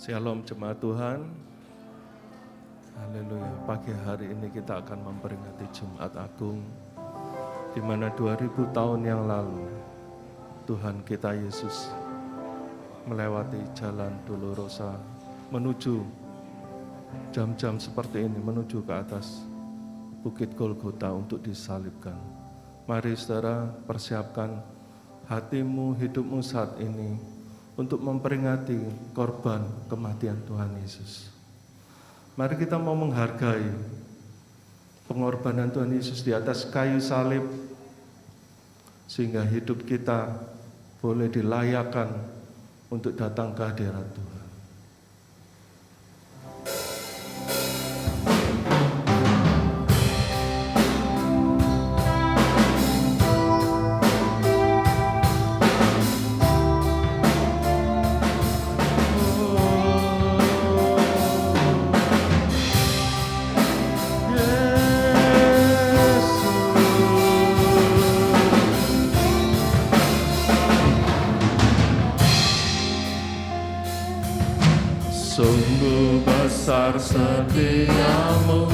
Shalom jemaat Tuhan. Haleluya. Pagi hari ini kita akan memperingati Jumat Agung, di mana 2000 tahun yang lalu Tuhan kita Yesus melewati jalan Dolorosa menuju jam-jam seperti ini, menuju ke atas Bukit Golgota untuk disalibkan. Mari saudara, persiapkan hatimu, hidupmu saat ini untuk memperingati korban kematian Tuhan Yesus. Mari kita mau menghargai pengorbanan Tuhan Yesus di atas kayu salib, sehingga hidup kita boleh dilayakkan untuk datang ke hadirat Tuhan. Sungguh besar setiamu,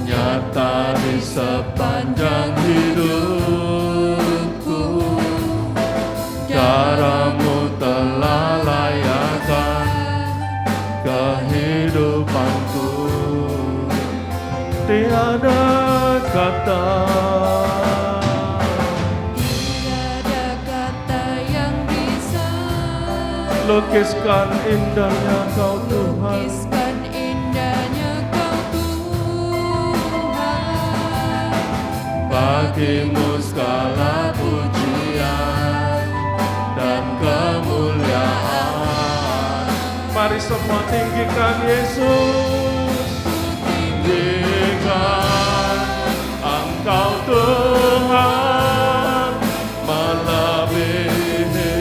nyata di sepanjang hidupku. Darahmu telah layakkan kehidupanku. Tiada kata, lukiskan indahnya Kau Tuhan. Lukiskan indahnya Kau Tuhan. Bagimu segala pujian dan kemuliaan. Mari semua tinggikan Yesus. Tinggikan Engkau Tuhan, melebihi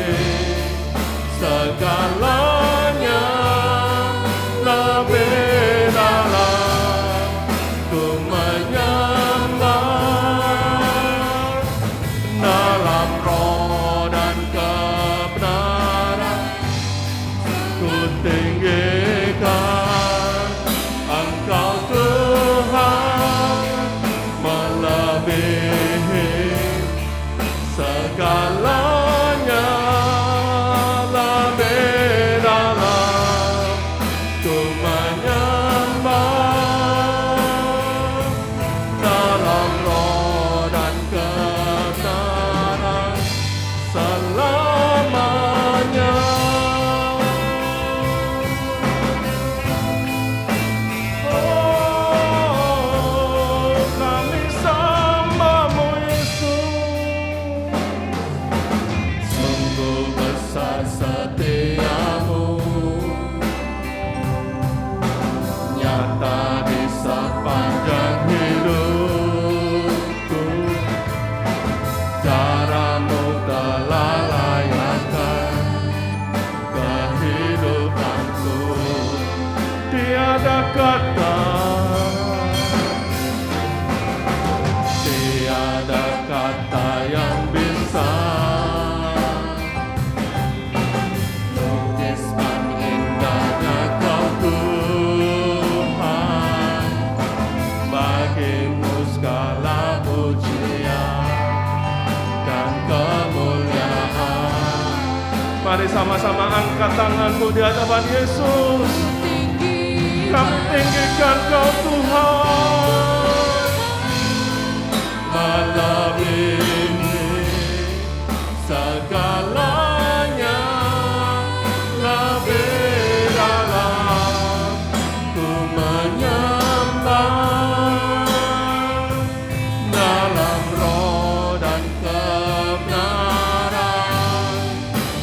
segalanya. tinggikan Engkau Tuhan melebihi segalanya, lebih dalam ku menyembah dalam roh dan kebenaran selamanya. Oh, kami sembahmu Yesus, sungguh besar setiamu, nyata di sepanjang hidupku. Caramu telah layakkan kehidupanku. Tiada kata, tiada kata yang bisa lukiskan indahnya Kau Tuhan. Bagimu segala pujian dan kemuliaan. Mari sama-sama angkat tanganmu di hadapan Yesus. Kami tinggikan Kau Tuhan, melebihi segalanya, lebih dalam ku menyembah dalam roh dan kebenaran.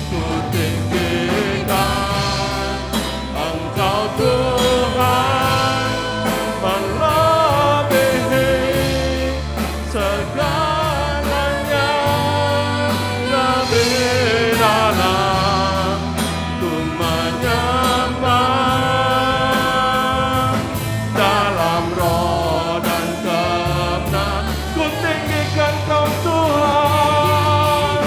Ku tinggikan Engkau Tuhan, melebihi segalanya, lebih dalam ku menyembah dalam roh dan kebenaran. Ku tinggikan Kau Tuhan,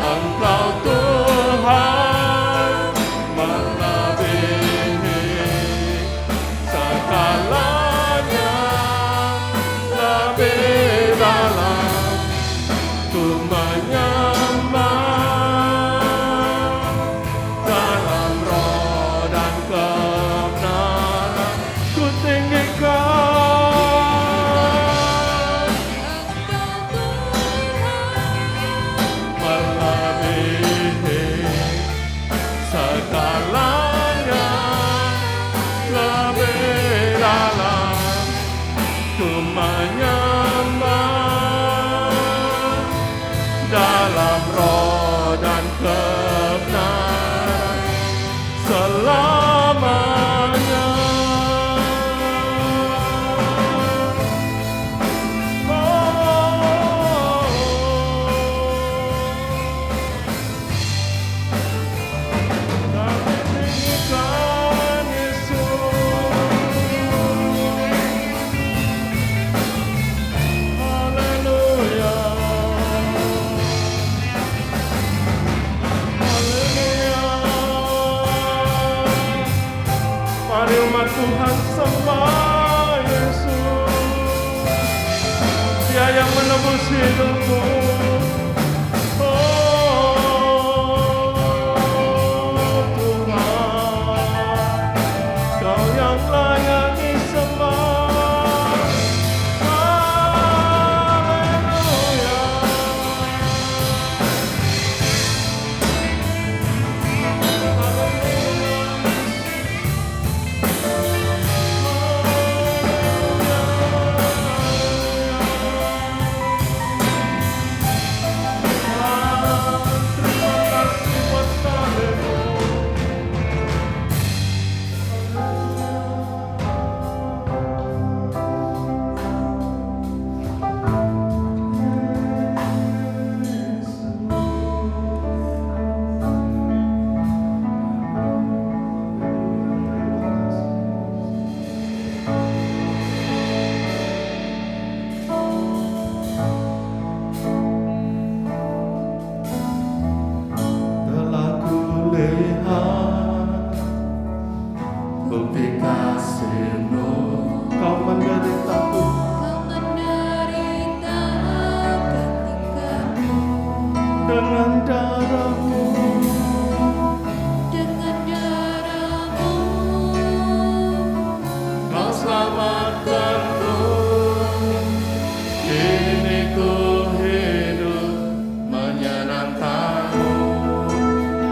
Engkau Tuhan, melebihi segalanya, lebih dalam ku menyembah dalam roh dan kebenaran. Ku tinggikan melebihi segalanya, lebih dalam ku menyembah dalam roh dan kebenaran selamanya. Kami tinggikan Yesus. Haleluya, haleluya. Mari umat Tuhan sembah Yesus, Dia yang menebus hidupmu. Oh Tuhan, Kau yang layak disembah. Haleluya. kasih-Mu Kau menderita ketika-Mu dengan darah-Mu Kau selamatkanku. Kini ku hidup menyenangkan-Mu.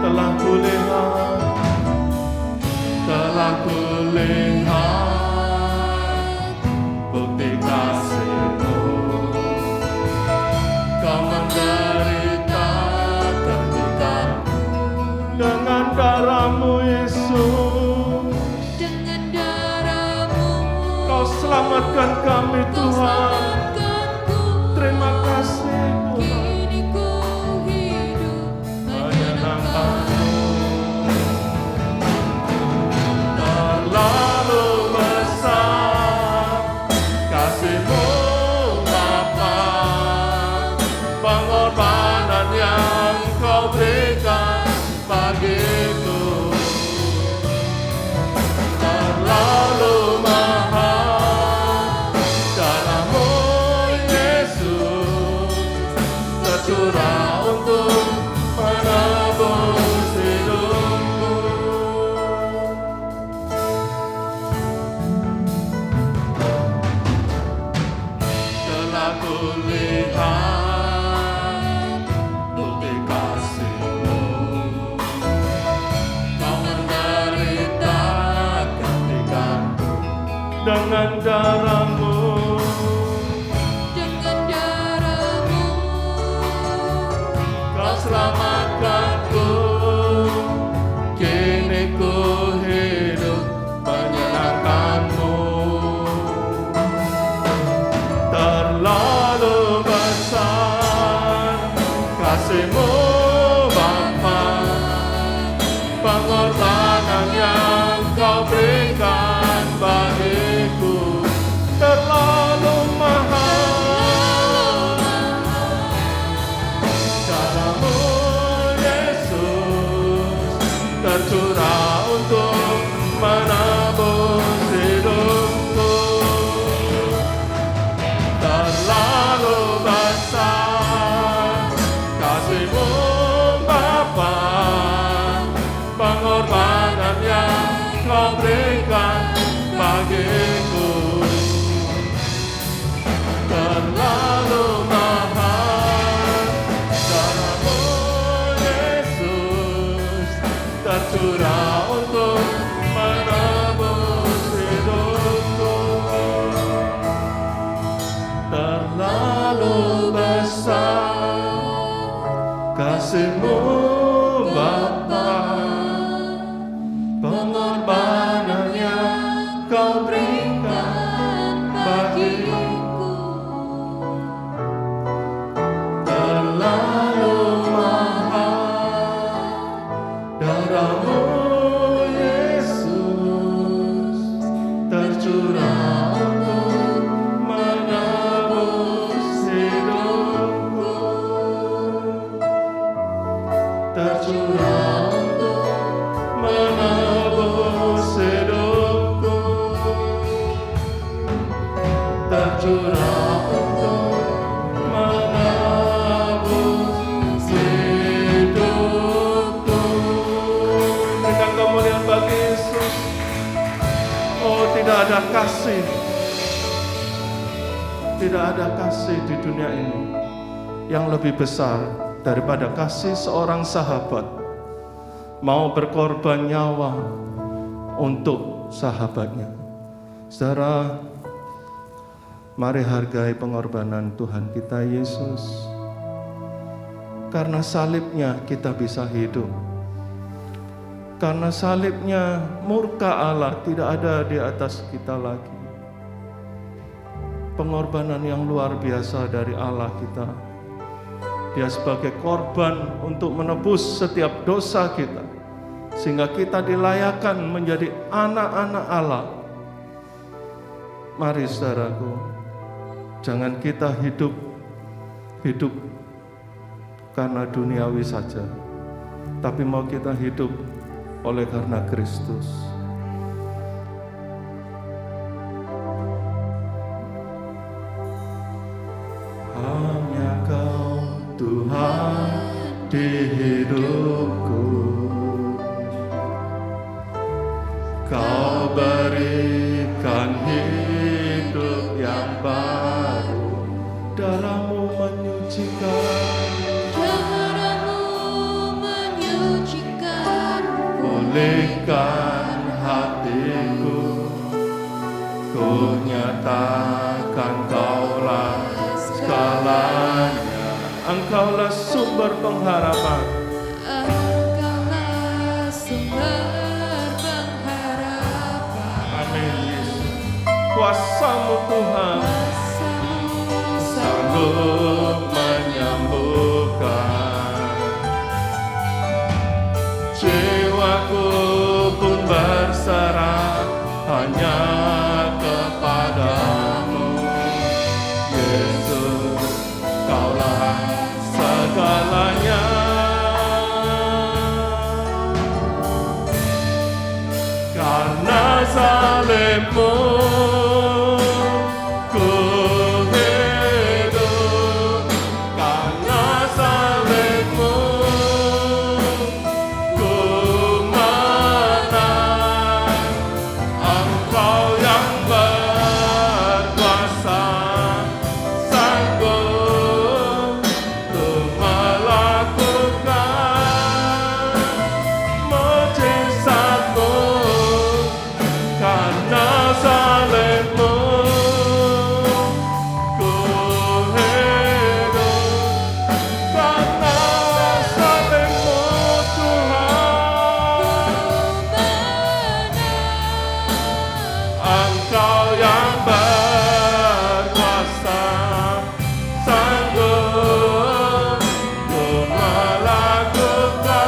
Telah kulihat bukti kasih-Mu. Kau menderita ketika dengan darah-Mu Yesus. dengan darah-Mu Kau selamatkan kami Tuhan. Terima kasih Tuhan. kini ku hidup Menyenangkan-Mu. Terlalu besar kasih-Mu Bapa, pengorbanan yang Kau berikan bagiku. Terlalu mahal darah-Mu Yesus tercurah untuk menebus hidupku. Telah kulihat bukti kasih-Mu. Kau menderita ketika dengan darah-Mu. dengan darah-Mu Kau selamatkanku. Kini ku hidup menyenangkan-Mu. Terlalu besar kasih-Mu Bapa, pengorbanan yang Kau berikan bagiku. Terlalu mahal darah-Mu Yesus tercurah untuk menebus hidupku. Terlalu besar kasih-Mu Bapa, pengorbanan yang Kau berikan bagiku. Terlalu mahal darah-Mu Yesus tercurah untuk menebus hidupku. Terlalu besar kasih-Mu Bapa, pengorbanan yang Kau berikan bagiku. Terlalu mahal darah-Mu Yesus tercurah untuk menebus hidupku. Tercurah untuk menebus hidupku. Tercurah untuk menebus hidupku. Berikan kemuliaan bagi Yesus. Oh, tidak ada kasih, tidak ada kasih di dunia ini yang lebih besar daripada kasih seorang sahabat mau berkorban nyawa untuk sahabatnya. Saudara, mari hargai pengorbanan Tuhan kita Yesus. Karena salibnya kita bisa hidup. Karena salibnya murka Allah tidak ada di atas kita lagi. Pengorbanan yang luar biasa dari Allah kita. Dia sebagai korban untuk menebus setiap dosa kita, sehingga kita dilayakkan menjadi anak-anak Allah. Mari saudaraku, jangan kita hidup karena duniawi saja, tapi mau kita hidup oleh karena Kristus. di hidupku. Kau berikan hidup yang baru, darahmu menyucikan, pulihkan hatiku. Ku nyatakan Kaulah segalanya, Engkaulah sumber pengharapan. Engkaulah sumber pengharapan. Amin Yesus. Kuasa-Mu Tuhan sanggup menyembuhkan. Jiwaku pun berserah hanya kepadamu, Yesus. Kaulah segalanya. Karena salibmu ku hidup, karena salibmu ku menang. Engkau yang berkuasa, sanggup untuk melakukan mujizat-Mu. Karena salibmu ku hidup, karena salibmu Tuhan. Engkau yang berkuasa, sanggup untuk melakukan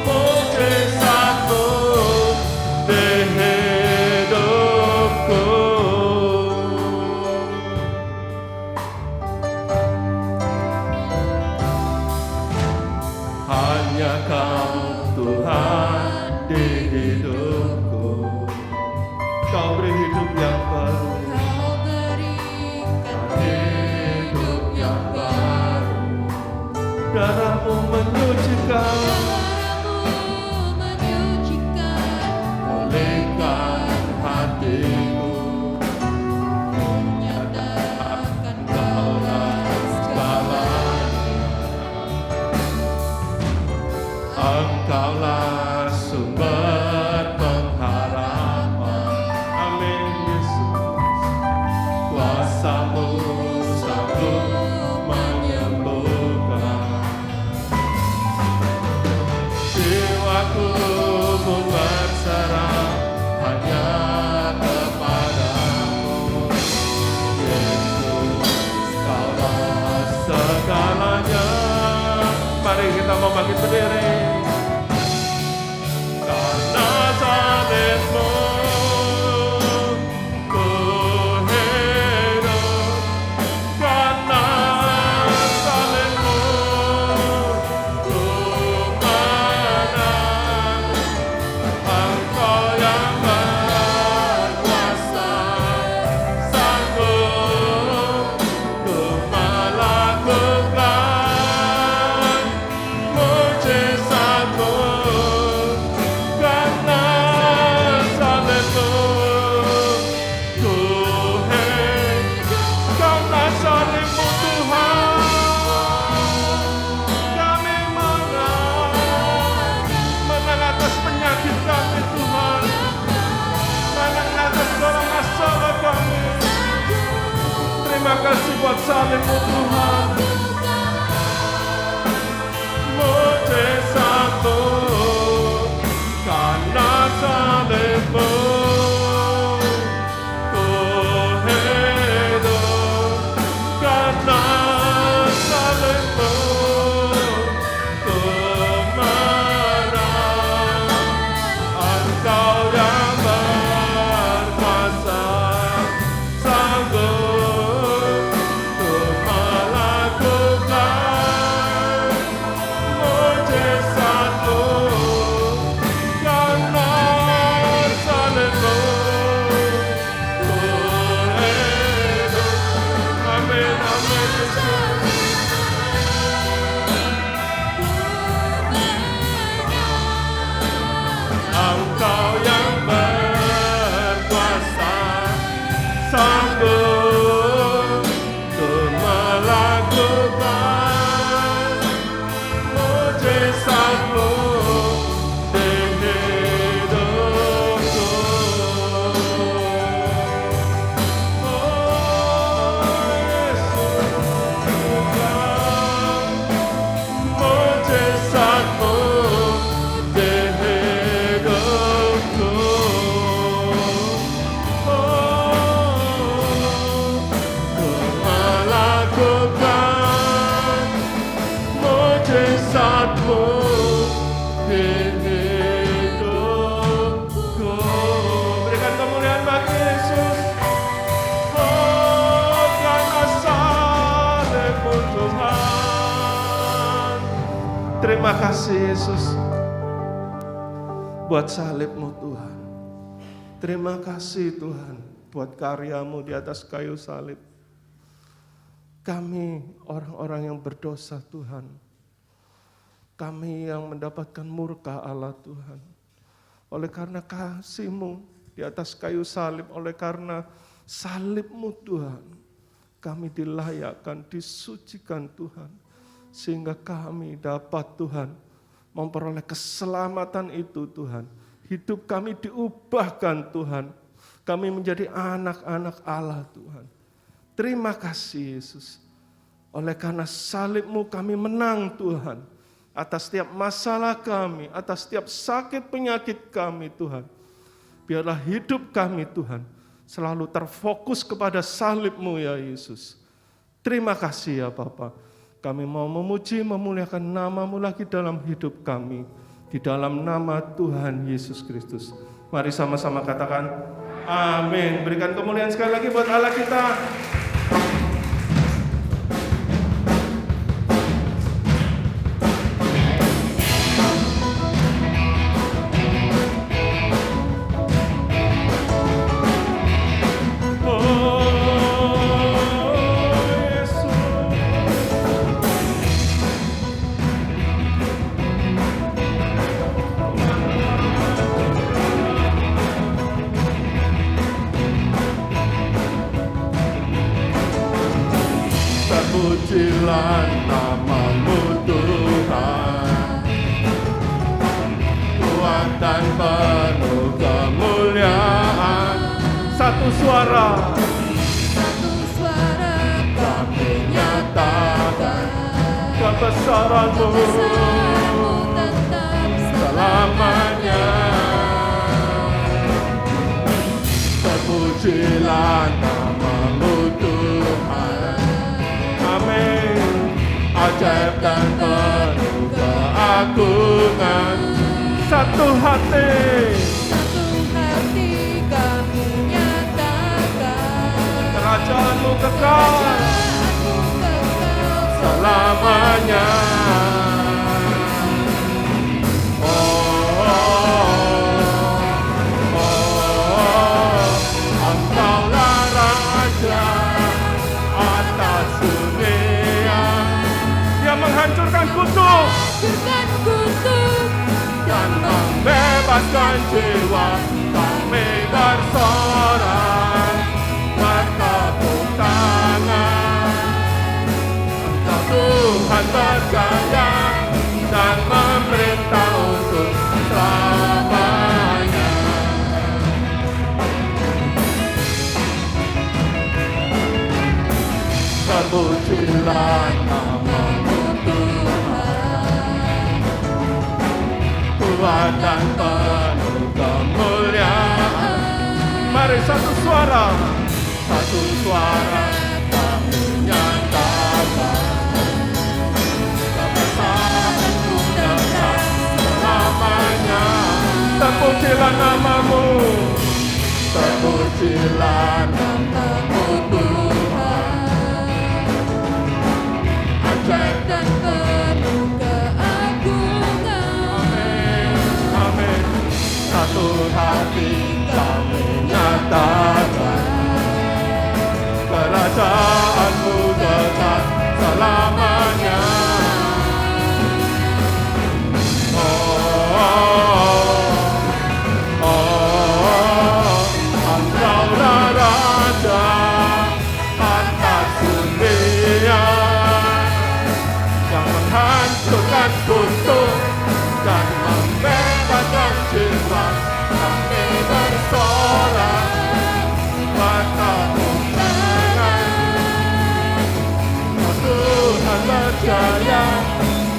mujizat-Mu di hidupku. Hanya Kau Tuhan di hidupku. Kau beri hidup yang baru, Kau berikan hidup yang baru. Darah-Mu menyucikan, pulihkan hatiku. menyatakan Kaulah segalanya. Engkaulah sumber pengharapan. Amin Yesus. Kuasa-Mu sanggup menyembuhkan. Jiwaku pun berserah hanya kepadamu, Yesus. Kaulah segalanya. Mari kita membangkit berdiri. Karena salibmu ku hidup, karena salibmu ku menang. Engkau yang berkuasa, sanggup untuk melakukan mujizat-Mu. Karena salibmu ku hidup, karena salibmu Tuhan kami menang. Menang atas penyakit kami Tuhan, menang atas segala masalah kami. Terima kasih buat salibmu Tuhan. Mujizat-Mu, karena salibmu ku hidup, karena salibmu ku menang. Engkau yang berkuasa, sanggup untuk melakukan Engkau yang berkuasa, sanggup untuk melakukan mujizat-Mu di hidupku. Oh Yesus, mujizat-Mu di hidupku. Melakukan mujizat-Mu di hidupku. Berikan kemuliaan bagi Yesus. Oh, karena salib-Mu Tuhan. Terima kasih Yesus buat salib-Mu Tuhan. Terima kasih Tuhan buat karya-Mu di atas kayu salib. Kami orang-orang yang berdosa Tuhan, kami yang mendapatkan murka Allah Tuhan, oleh karena kasih-Mu di atas kayu salib, oleh karena salib-Mu Tuhan, kami dilayakkan, disucikan Tuhan, sehingga kami dapat Tuhan memperoleh keselamatan itu Tuhan. Hidup kami diubahkan Tuhan, kami menjadi anak-anak Allah Tuhan. Terima kasih Yesus. Oleh karena salib-Mu kami menang Tuhan. Atas setiap masalah kami, atas setiap sakit penyakit kami Tuhan. Biarlah hidup kami Tuhan selalu terfokus kepada salib-Mu ya Yesus. Terima kasih ya Bapa. Kami mau memuji, memuliakan nama-Mu lagi dalam hidup kami. Di dalam nama Tuhan Yesus Kristus. Mari sama-sama katakan amin. Berikan kemuliaan sekali lagi buat Allah kita. Terpujilah nama-Mu Tuhan, kuat dan penuh kemuliaan. Satu suara kami nyatakan kebesaran-Mu tetap selamanya. Terpujilah nama-Mu Tuhan. Amin. Ajaib dan penuh keagungan. Satu hati kami nyatakan kerajaan-Mu kekal selamanya. Engkaulah Raja atas dunia, Dia menghancurkan kutuk dan membebaskan jiwa. Kami bersorak bertepuk tangan. Engkau Tuhan berjaya dan memerintah untuk selamanya. Terpujilah nama-Mu Tuhan, kuat dan penuh kemuliaan. Mari satu suara kami nyatakan kebesaran-Mu tetap selamanya. Terpujilah nama-Mu, terpujilah nama-Mu Tuhan, ajaib dan penuh keagungan. Amin, amin. Satu hati kami nyatakan kerajaan-Mu tetap selamanya. kami bersorak, mata undangan. Oh Tuhan berjaya,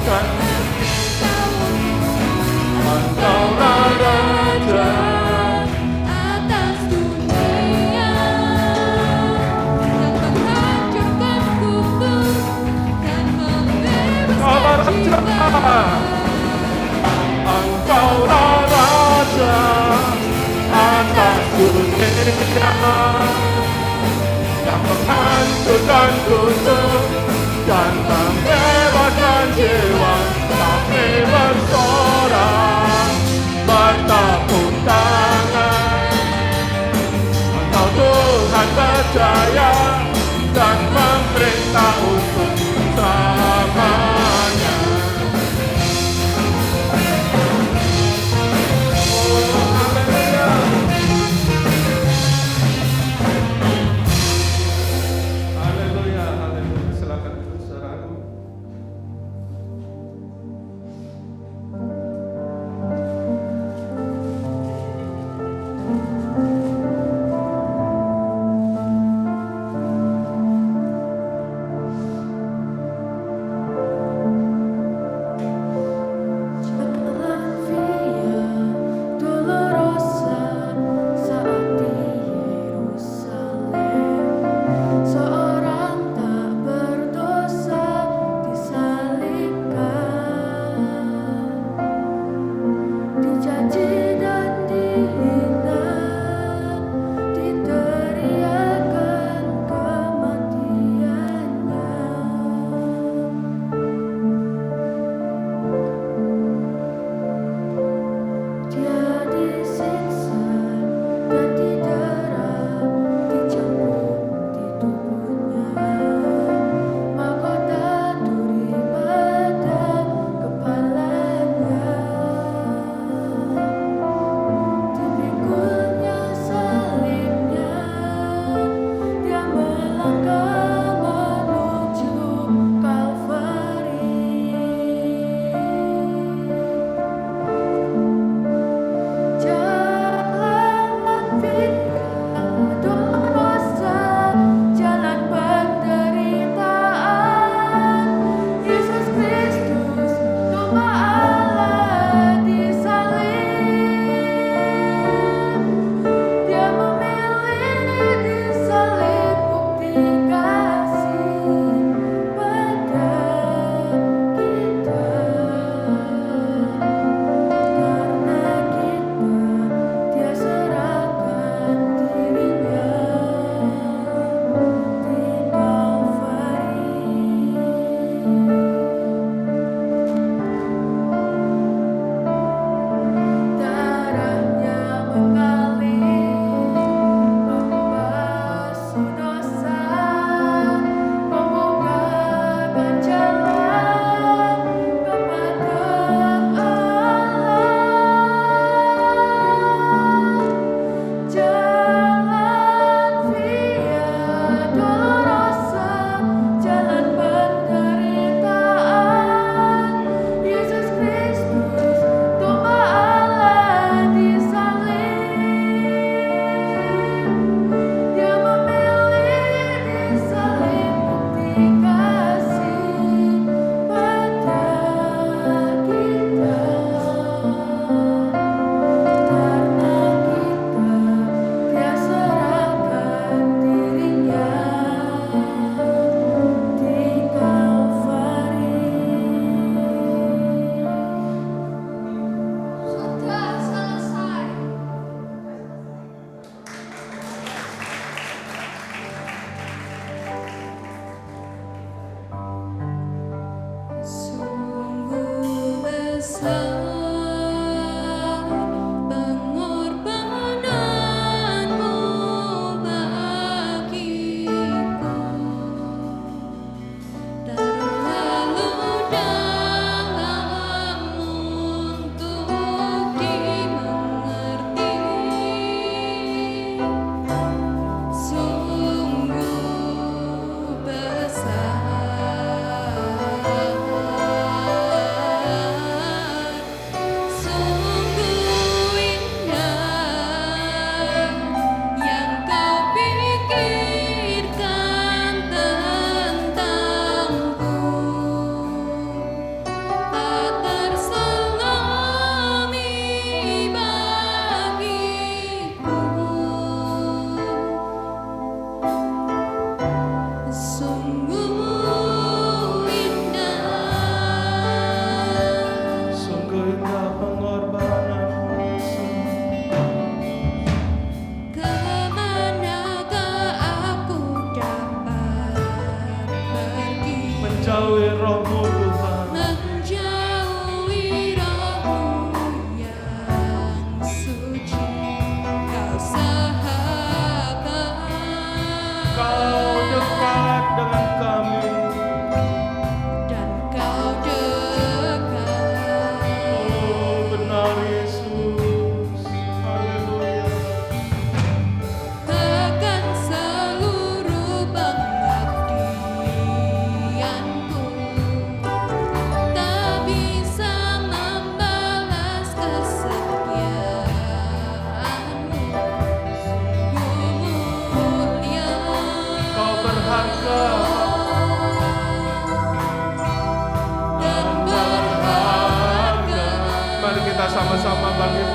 dan Engkaulah Raja atas dunia yang menghancurkan kutub dan membebaskan jiwa. Engkaulah Raja atas dunia yang menghancurkan kutub dan membebaskan jiwa. Kami bersorak, bertepuk tangan. Engkau Tuhan berjaya dan memerintah untuk selamanya. Haleluya, haleluya. Silakan duduk saudaraku.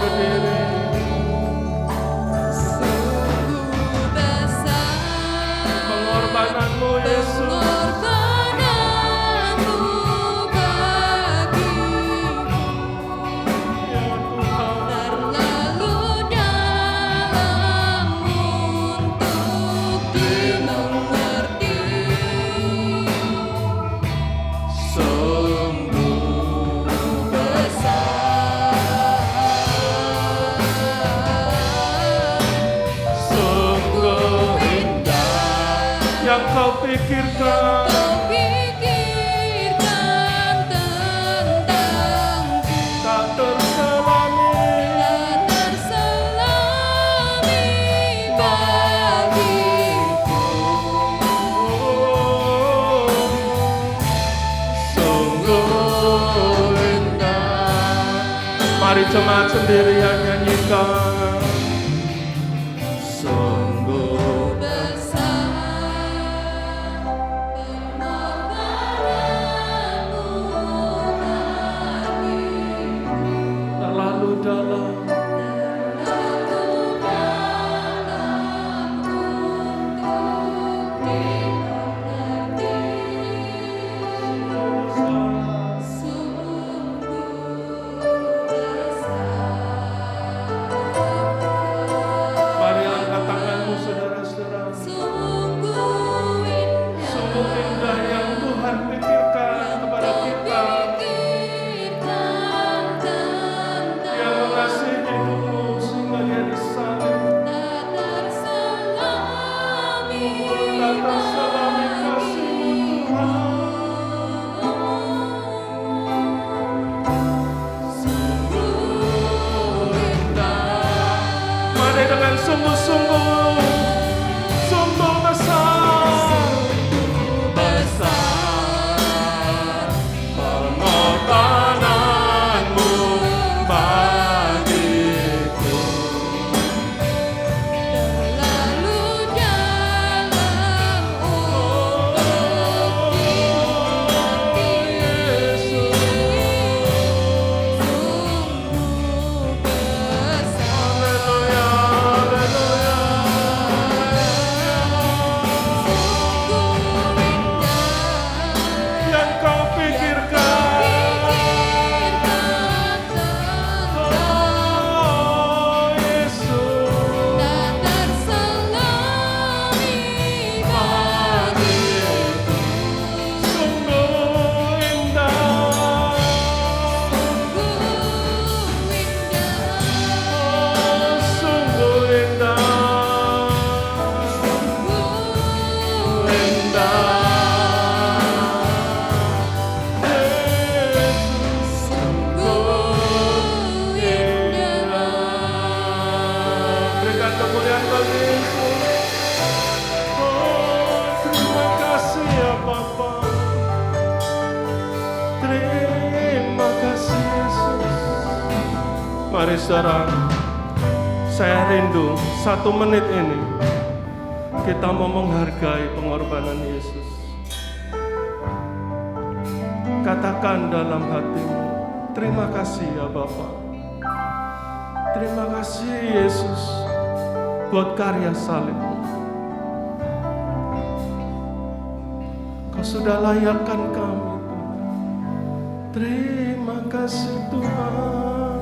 berdiri. Sungguh besar Pengorbananmu Yesus. pengorbananmu bagiku, Ya Tuhan. terlalu dalam untuk dimengerti. Sungguh besar, sungguh indah Yang kau pikirkan. kau pikirkan tentangku, Tak terselami. tak terselami bagiku. Sungguh indah. Mari jemaat sendirian nyanyikan. Sungguh Besar pengorbananmu bagiku, terlalu dalam. terlalu dalam untuk dimengerti. Sungguh besar, Mari angkat tanganmu saudara-saudara. sungguh Sungguh indah yang Tuhan pikirkan kepada kita. pikirkan Yang mengasihi hidupmu sehingga dia disalib. tak terselami Tak terselami kasih-Mu Tuhan. sungguh indah, Mari dengan sungguh-sungguh. Sungguh besar. besar Pengorbananmu bagiku. terlalu dalam untuk dimengerti. Sungguh besar, Haleluya, haleluya. sungguh indah Yang kau pikirkan. pikirkan tentang Oh Yesus. tak terselami bagiku. Sungguh indah. Sungguh indah, Oh sungguh indah. sungguh Indah. Yesus. sungguh indah. Berikan kemuliaan bagi Yesus. Oh, terima kasih ya Bapa. Terima kasih Yesus. Mari saudara, saya rindu 1 menit ini kita mau menghargai pengorbanan Yesus. Katakan dalam hatimu, terima kasih ya Bapa. Terima kasih Yesus buat karya salib-Mu. Kau sudah layakkan kami. Terima kasih Tuhan.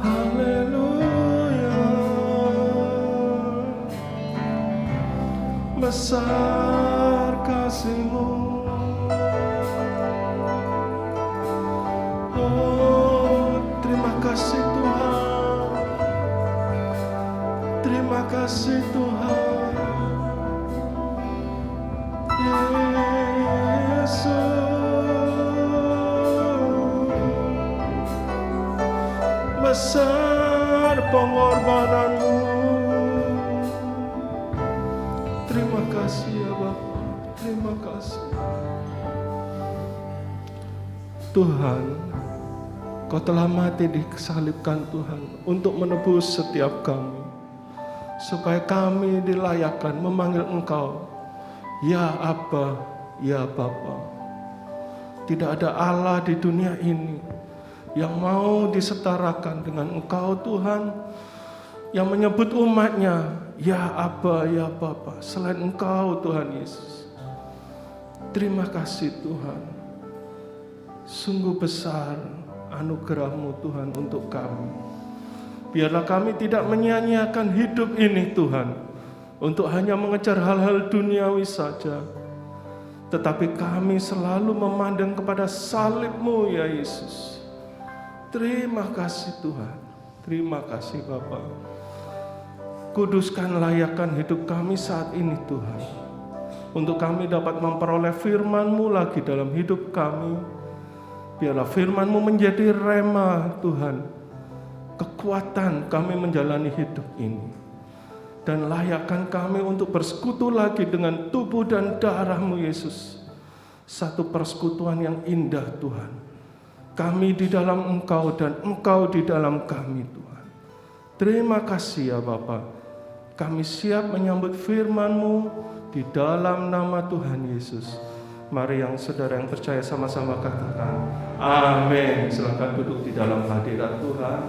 Haleluya. Besar kasih-Mu. Oh, terima kasih Tuhan. Terima kasih Tuhan. Yesus. Besar pengorbanan-Mu. Terima kasih ya Bapa. Terima kasih. Tuhan, Kau telah mati disalibkan Tuhan untuk menebus setiap kami, supaya kami dilayakkan memanggil Engkau, ya Abba, ya Bapa. Tidak ada Allah di dunia ini yang mau disetarakan dengan Engkau Tuhan, yang menyebut umatnya, ya Aba, ya Bapa, selain Engkau Tuhan Yesus. Terima kasih Tuhan, sungguh besar anugerah-Mu Tuhan untuk kami. Biarlah kami tidak menyia-nyiakan hidup ini Tuhan, untuk hanya mengejar hal-hal duniawi saja, tetapi kami selalu memandang kepada salib-Mu ya Yesus. Terima kasih Tuhan, terima kasih Bapa. Kuduskan, layakkan hidup kami saat ini Tuhan, untuk kami dapat memperoleh firman-Mu lagi dalam hidup kami. Biarlah firman-Mu menjadi rema Tuhan, kekuatan kami menjalani hidup ini. Dan layakkan kami untuk bersekutu lagi dengan tubuh dan darah-Mu Yesus. Satu persekutuan yang indah Tuhan. Kami di dalam Engkau dan Engkau di dalam kami Tuhan. Terima kasih ya Bapa. Kami siap menyambut firman-Mu di dalam nama Tuhan Yesus. Mari yang saudara yang percaya sama-sama katakan amin. Silakan duduk di dalam hadirat Tuhan.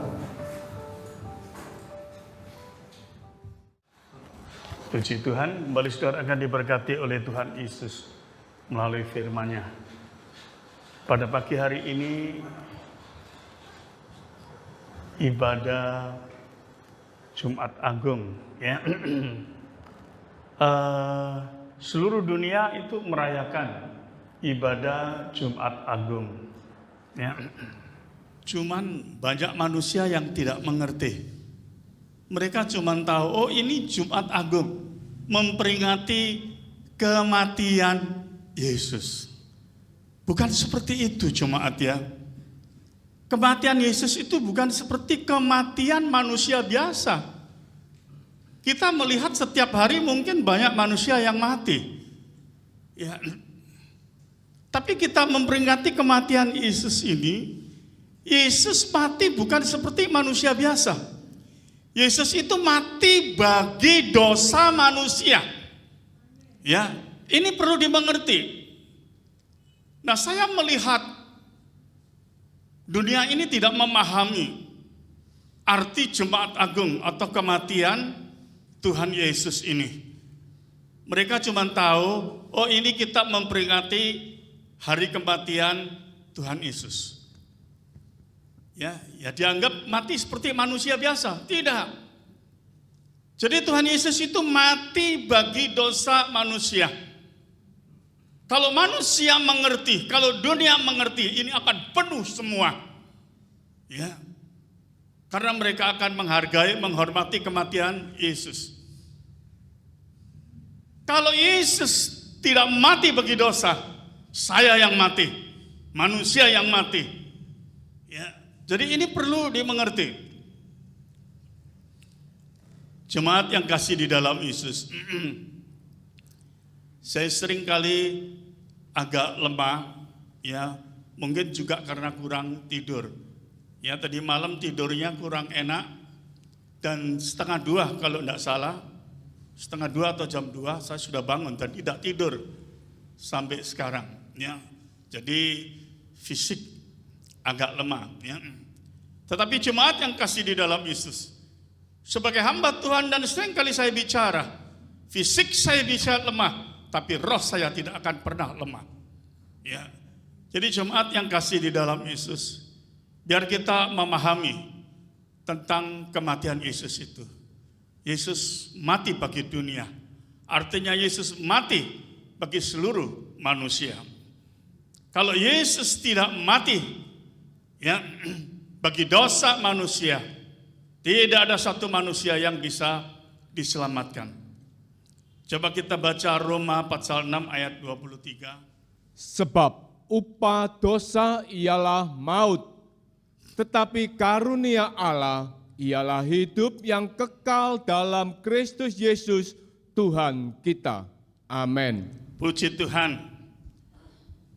Puji Tuhan, kembali saudara akan diberkati oleh Tuhan Yesus melalui firman-Nya. Pada pagi hari ini, ibadah Jumat Agung, ya. Seluruh dunia itu merayakan ibadah Jumat Agung, ya. Cuman banyak manusia yang tidak mengerti. Mereka cuma tahu, oh ini Jumat Agung, memperingati kematian Yesus. Bukan seperti itu jemaat ya. Kematian Yesus itu bukan seperti kematian manusia biasa. Kita melihat setiap hari mungkin banyak manusia yang mati. Ya. Tapi kita memperingati kematian Yesus ini, Yesus mati bukan seperti manusia biasa. Yesus itu mati bagi dosa manusia. Ya, ini perlu dimengerti. Nah, saya melihat dunia ini tidak memahami arti Jumat Agung atau kematian Tuhan Yesus ini. Mereka cuma tahu, oh ini kita memperingati hari kematian Tuhan Yesus. Ya dianggap mati seperti manusia biasa. Tidak. Jadi Tuhan Yesus itu mati bagi dosa manusia. Kalau manusia mengerti, kalau dunia mengerti, ini akan penuh semua. Ya. Karena mereka akan menghargai, menghormati kematian Yesus. Kalau Yesus tidak mati bagi dosa, saya yang mati, manusia yang mati. Ya. Jadi ini perlu dimengerti. Jemaat yang kasih di dalam Yesus. Saya sering kali agak lemah, ya, mungkin juga karena kurang tidur. Ya, tadi malam tidurnya kurang enak dan 1:30 kalau tidak salah, 1:30 atau jam 2 saya sudah bangun dan tidak tidur sampai sekarang. Ya, jadi fisik agak lemah, ya. Tetapi jemaat yang kasih di dalam Yesus, sebagai hamba Tuhan dan sering kali saya bicara, fisik saya bisa lemah, tapi roh saya tidak akan pernah lemah. Ya, jadi jemaat yang kasih di dalam Yesus, biar kita memahami tentang kematian Yesus itu. Yesus mati bagi dunia, artinya Yesus mati bagi seluruh manusia. Kalau Yesus tidak mati, ya, bagi dosa manusia, tidak ada satu manusia yang bisa diselamatkan. Coba kita baca Roma pasal 6 ayat 23. Sebab upah dosa ialah maut, tetapi karunia Allah ialah hidup yang kekal dalam Kristus Yesus Tuhan kita. Amin. Puji Tuhan.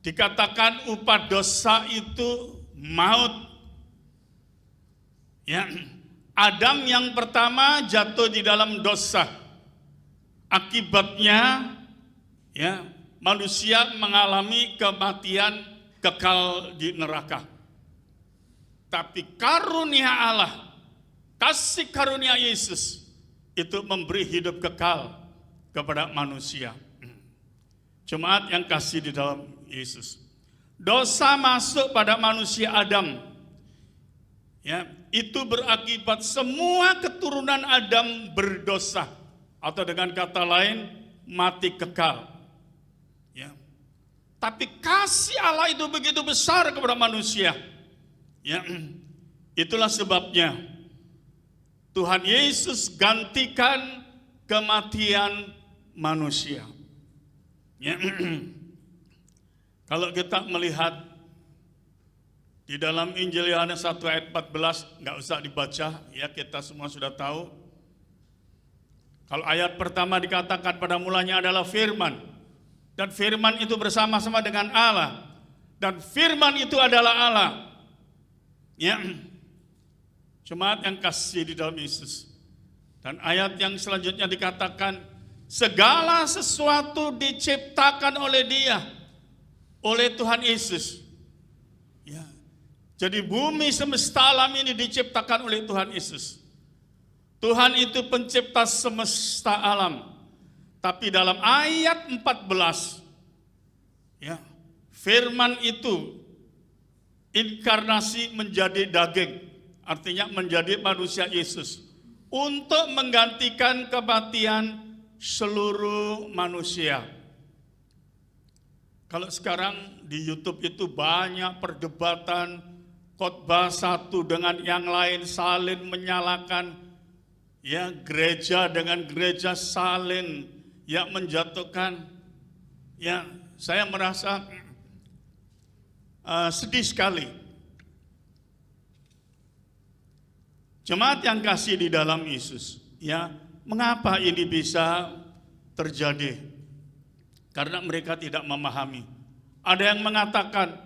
Dikatakan upah dosa itu maut. Ya, Adam yang pertama jatuh di dalam dosa. Akibatnya, ya, manusia mengalami kematian kekal di neraka. Tapi karunia Allah, kasih karunia Yesus itu memberi hidup kekal kepada manusia. Jemaat yang kasih di dalam Yesus. Dosa masuk pada manusia Adam. Ya, itu berakibat semua keturunan Adam berdosa, atau dengan kata lain mati kekal. Ya. Tapi kasih Allah itu begitu besar kepada manusia. Ya, itulah sebabnya Tuhan Yesus gantikan kematian manusia. Ya. Kalau kita melihat di dalam Injil Yohanes 1 ayat 14, nggak usah dibaca, ya kita semua sudah tahu. Kalau ayat pertama dikatakan pada mulanya adalah firman, dan firman itu bersama-sama dengan Allah, dan firman itu adalah Allah. Ya, jemaat yang kasih di dalam Yesus. Dan ayat yang selanjutnya dikatakan, segala sesuatu diciptakan oleh Dia, oleh Tuhan Yesus. Ya. Jadi bumi semesta alam ini diciptakan oleh Tuhan Yesus. Tuhan itu pencipta semesta alam. Tapi dalam ayat 14, ya, firman itu inkarnasi menjadi daging, artinya menjadi manusia Yesus, untuk menggantikan kematian seluruh manusia. Kalau sekarang di YouTube itu banyak perdebatan, khotbah satu dengan yang lain saling menyalahkan, ya, gereja dengan gereja saling ya menjatuhkan. Ya, saya merasa sedih sekali. Jemaat yang kasih di dalam Yesus, ya, mengapa ini bisa terjadi? Karena mereka tidak memahami. Ada yang mengatakan,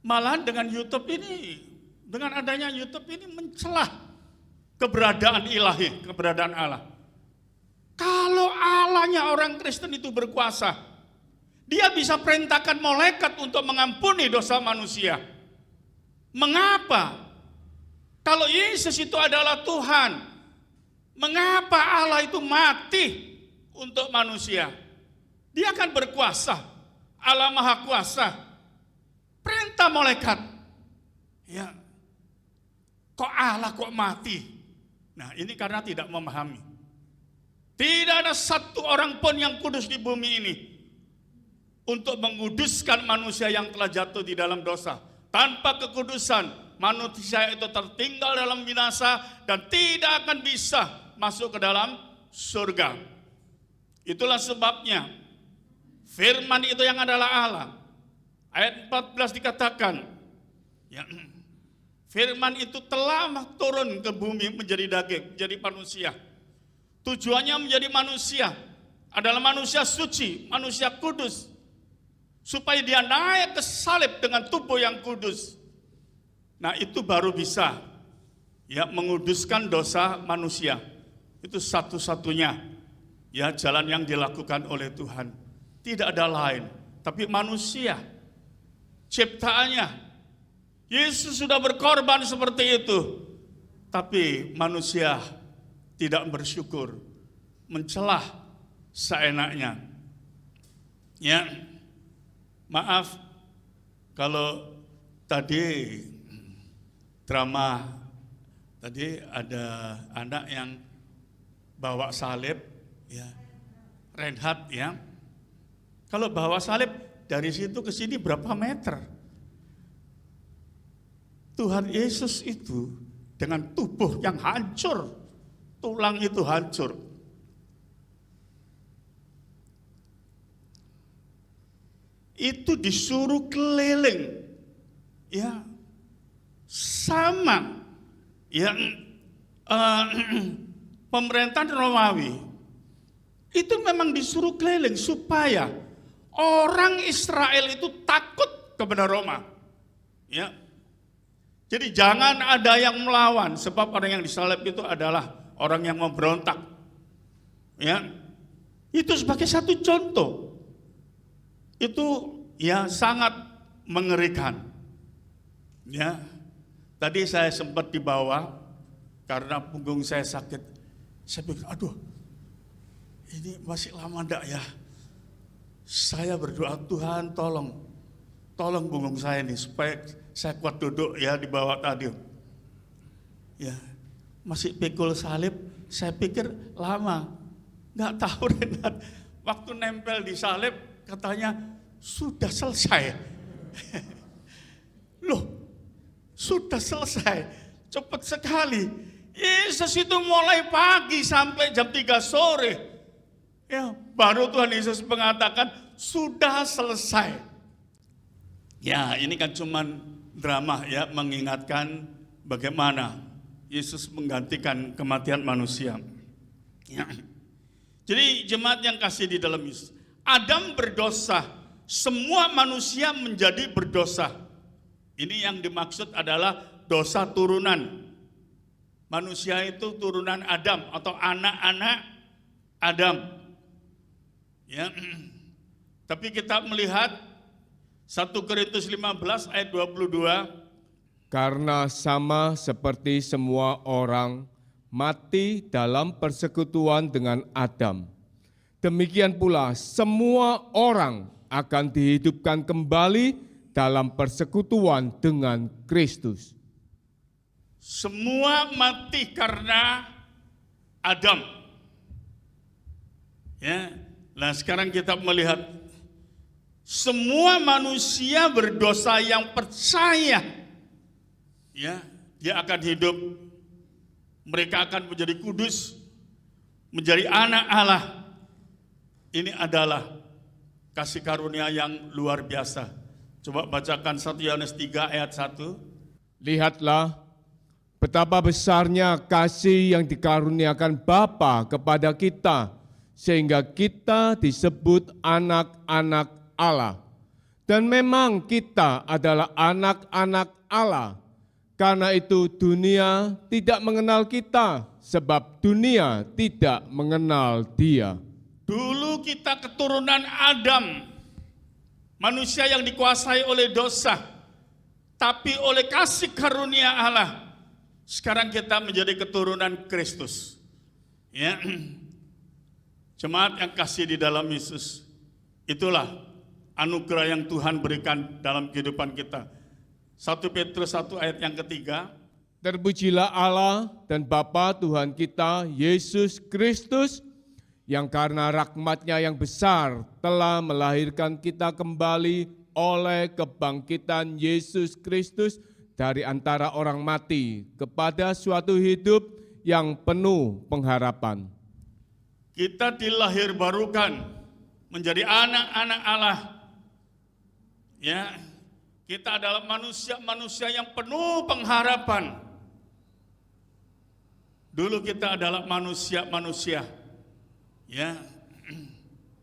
malah dengan YouTube ini, dengan adanya YouTube ini mencelah keberadaan ilahi, keberadaan Allah. Kalau Allahnya orang Kristen itu berkuasa, Dia bisa perintahkan malaikat untuk mengampuni dosa manusia. Mengapa? Kalau Yesus itu adalah Tuhan, mengapa Allah itu mati untuk manusia? Dia akan berkuasa, Allah Maha Kuasa. Perintah malaikat, ya, kok Allah kok mati? Nah, ini karena tidak memahami. Tidak ada satu orang pun yang kudus di bumi ini untuk menguduskan manusia yang telah jatuh di dalam dosa. Tanpa kekudusan, manusia itu tertinggal dalam binasa dan tidak akan bisa masuk ke dalam surga. Itulah sebabnya firman itu yang adalah Allah. Ayat 14 dikatakan, ya, firman itu telah turun ke bumi menjadi daging, menjadi manusia. Tujuannya menjadi manusia adalah manusia suci, manusia kudus, supaya dia naik ke salib dengan tubuh yang kudus. Nah, itu baru bisa, ya, menguduskan dosa manusia. Itu satu-satunya, ya, jalan yang dilakukan oleh Tuhan. Tidak ada lain, tapi manusia ciptaannya. Yesus sudah berkorban seperti itu, tapi manusia tidak bersyukur, mencelah seenaknya. Ya, maaf kalau tadi drama, tadi ada anak yang bawa salib, ya, Reinhard, ya. Kalau bawa salib dari situ ke sini berapa meter? Tuhan Yesus itu dengan tubuh yang hancur, tulang itu hancur. Itu disuruh keliling, ya, sama yang pemerintahan Romawi. Itu memang disuruh keliling supaya orang Israel itu takut kepada Roma. Ya. Jadi jangan ada yang melawan, sebab orang yang disalib itu adalah orang yang memberontak. Ya. Itu sebagai satu contoh. Itu ya sangat mengerikan. Ya, tadi saya sempat dibawa karena punggung saya sakit. Saya pikir, aduh, ini masih lama enggak ya? Saya berdoa, Tuhan tolong punggung saya nih supaya saya kuat duduk ya di bawah tadi. Ya, masih pikul salib, saya pikir lama. Enggak tahu Renat, waktu nempel di salib katanya sudah selesai. Loh, sudah selesai, cepat sekali. Yesus itu mulai pagi sampai jam 3 sore. Ya, baru Tuhan Yesus mengatakan sudah selesai. Ya, ini kan cuman drama ya, mengingatkan bagaimana Yesus menggantikan kematian manusia. Ya. Jadi jemaat yang kasih di dalam Yesus, Adam berdosa, semua manusia menjadi berdosa. Ini yang dimaksud adalah dosa turunan. Manusia itu turunan Adam atau anak-anak Adam. Ya. Tapi kita melihat 1 Korintus 15 ayat 22. Karena sama seperti semua orang mati dalam persekutuan dengan Adam, demikian pula semua orang akan dihidupkan kembali dalam persekutuan dengan Kristus. Semua mati karena Adam. Ya, nah sekarang kita melihat semua manusia berdosa yang percaya, ya, dia akan hidup. Mereka akan menjadi kudus, menjadi anak Allah. Ini adalah kasih karunia yang luar biasa. Coba bacakan 1 Yohanes 3 ayat 1. Lihatlah betapa besarnya kasih yang dikaruniakan Bapa kepada kita, sehingga kita disebut anak-anak Allah. Dan memang kita adalah anak-anak Allah. Karena itu dunia tidak mengenal kita, sebab dunia tidak mengenal Dia. Dulu kita keturunan Adam, manusia yang dikuasai oleh dosa, tapi oleh kasih karunia Allah, sekarang kita menjadi keturunan Kristus. Ya, jemaat yang kasih di dalam Yesus, itulah anugerah yang Tuhan berikan dalam kehidupan kita. 1 Petrus 1 ayat yang ketiga. Terpujilah Allah dan Bapa Tuhan kita, Yesus Kristus, yang karena rahmat-Nya yang besar telah melahirkan kita kembali oleh kebangkitan Yesus Kristus dari antara orang mati kepada suatu hidup yang penuh pengharapan. Kita dilahirbarukan menjadi anak-anak Allah. Ya, kita adalah manusia-manusia yang penuh pengharapan. Dulu kita adalah manusia-manusia, ya,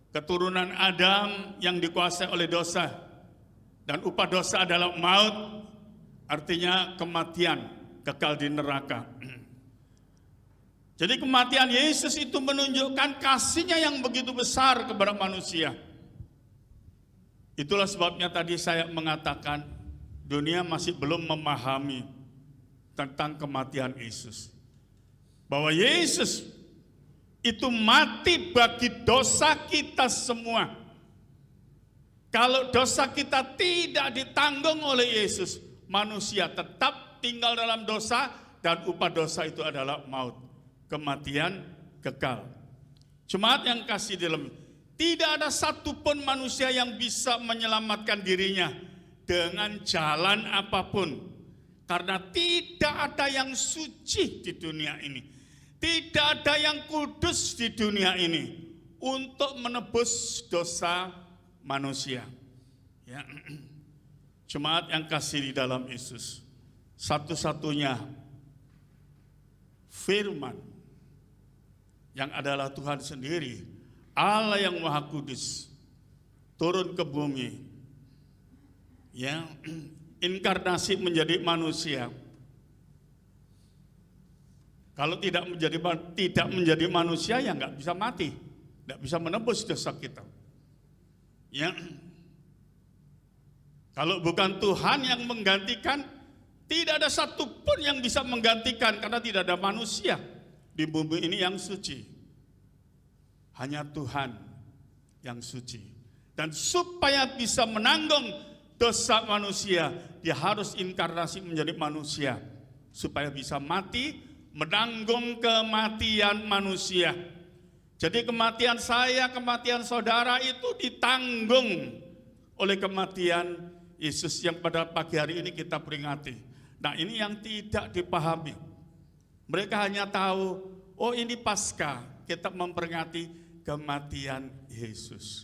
keturunan Adam yang dikuasai oleh dosa, dan upah dosa adalah maut, artinya kematian, kekal di neraka. Jadi kematian Yesus itu menunjukkan kasih-Nya yang begitu besar kepada manusia. Itulah sebabnya tadi saya mengatakan dunia masih belum memahami tentang kematian Yesus. Bahwa Yesus itu mati bagi dosa kita semua. Kalau dosa kita tidak ditanggung oleh Yesus, manusia tetap tinggal dalam dosa dan upah dosa itu adalah maut, kematian kekal. Jemaat yang kasih dalam, tidak ada satupun manusia yang bisa menyelamatkan dirinya dengan jalan apapun. Karena tidak ada yang suci di dunia ini. Tidak ada yang kudus di dunia ini untuk menebus dosa manusia. Ya. Jemaat yang kasih di dalam Yesus, satu-satunya firman yang adalah Tuhan sendiri, Allah yang Maha Kudus, turun ke bumi, ya, inkarnasi menjadi manusia. Kalau tidak menjadi manusia ya nggak bisa mati, nggak bisa menebus dosa kita. Ya, kalau bukan Tuhan yang menggantikan, Tidak ada satupun yang bisa menggantikan karena tidak ada manusia di bumi ini yang suci. Hanya Tuhan yang suci. Dan supaya bisa menanggung dosa manusia, dia harus inkarnasi menjadi manusia. Supaya bisa mati, menanggung kematian manusia. Jadi kematian saya, kematian saudara itu ditanggung oleh kematian Yesus yang pada pagi hari ini kita peringati. Nah, ini yang tidak dipahami. Mereka hanya tahu, oh ini Paskah, kita memperingati kematian Yesus.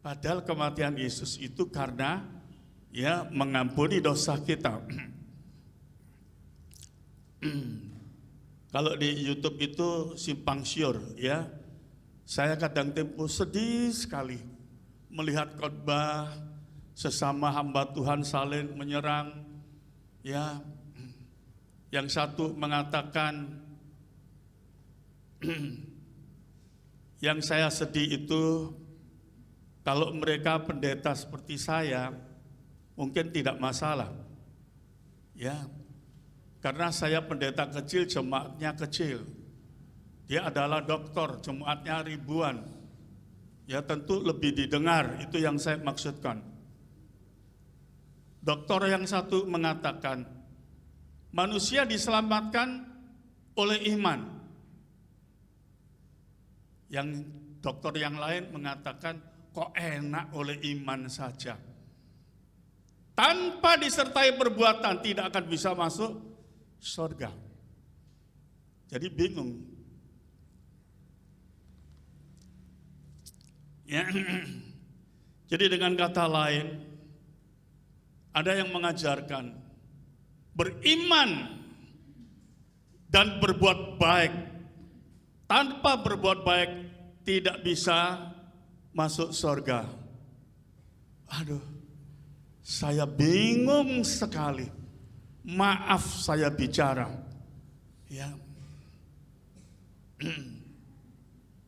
Padahal kematian Yesus itu karena ya mengampuni dosa kita. Kalau di YouTube itu simpang siur ya. Saya kadang tempo sedih sekali melihat khotbah sesama hamba Tuhan saling menyerang. Ya, yang satu mengatakan, yang saya sedih itu kalau mereka pendeta seperti saya, mungkin tidak masalah. Ya, karena saya pendeta kecil, jemaatnya kecil. Dia adalah doktor, jemaatnya ribuan. Ya tentu lebih didengar, itu yang saya maksudkan. Dokter yang satu mengatakan, manusia diselamatkan oleh iman. Yang dokter yang lain mengatakan, kok enak oleh iman saja. Tanpa disertai perbuatan tidak akan bisa masuk surga. Jadi bingung. Ya. Jadi dengan kata lain, ada yang mengajarkan beriman dan berbuat baik. Tanpa berbuat baik tidak bisa masuk surga. Aduh, saya bingung sekali. Maaf saya bicara. Ya.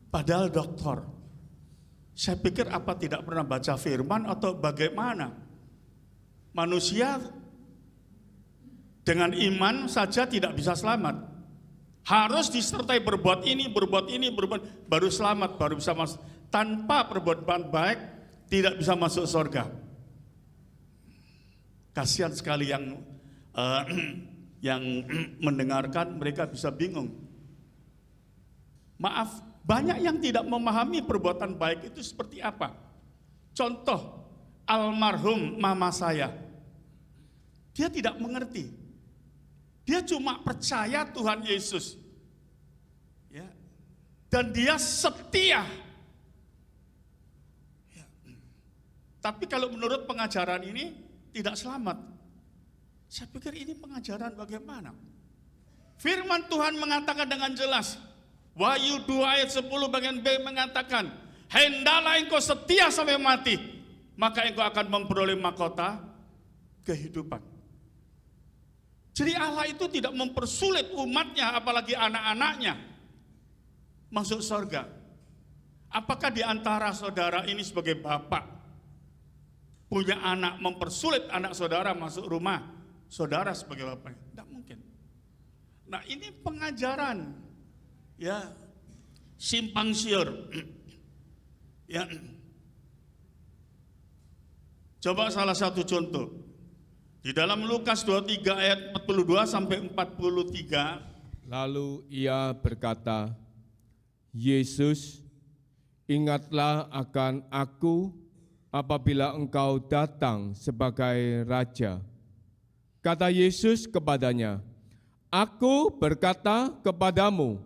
Padahal dokter, saya pikir apa tidak pernah baca firman atau bagaimana? Manusia dengan iman saja tidak bisa selamat. Harus disertai berbuat ini, baru selamat, baru bisa masuk. Tanpa perbuatan baik tidak bisa masuk surga. Kasihan sekali yang mendengarkan, mereka bisa bingung. Maaf, banyak yang tidak memahami perbuatan baik itu seperti apa. Contoh, almarhum mama saya. Dia tidak mengerti. Dia cuma percaya Tuhan Yesus. Ya. Dan dia setia. Ya. Tapi kalau menurut pengajaran ini tidak selamat. Saya pikir ini pengajaran bagaimana? Firman Tuhan mengatakan dengan jelas. Wahyu 2 ayat 10 bagian B mengatakan, hendaklah engkau setia sampai mati, maka engkau akan memperoleh mahkota kehidupan. Jadi Allah itu tidak mempersulit umatnya, apalagi anak-anaknya, masuk surga. Apakah di antara saudara ini sebagai bapak, punya anak, mempersulit anak saudara masuk rumah saudara sebagai bapaknya? Tidak mungkin. Nah ini pengajaran, ya, simpang siur. Ya. Coba salah satu contoh. Di dalam Lukas 23 ayat 42 sampai 43. Lalu ia berkata, Yesus, ingatlah akan aku apabila engkau datang sebagai Raja. Kata Yesus kepadanya, aku berkata kepadamu,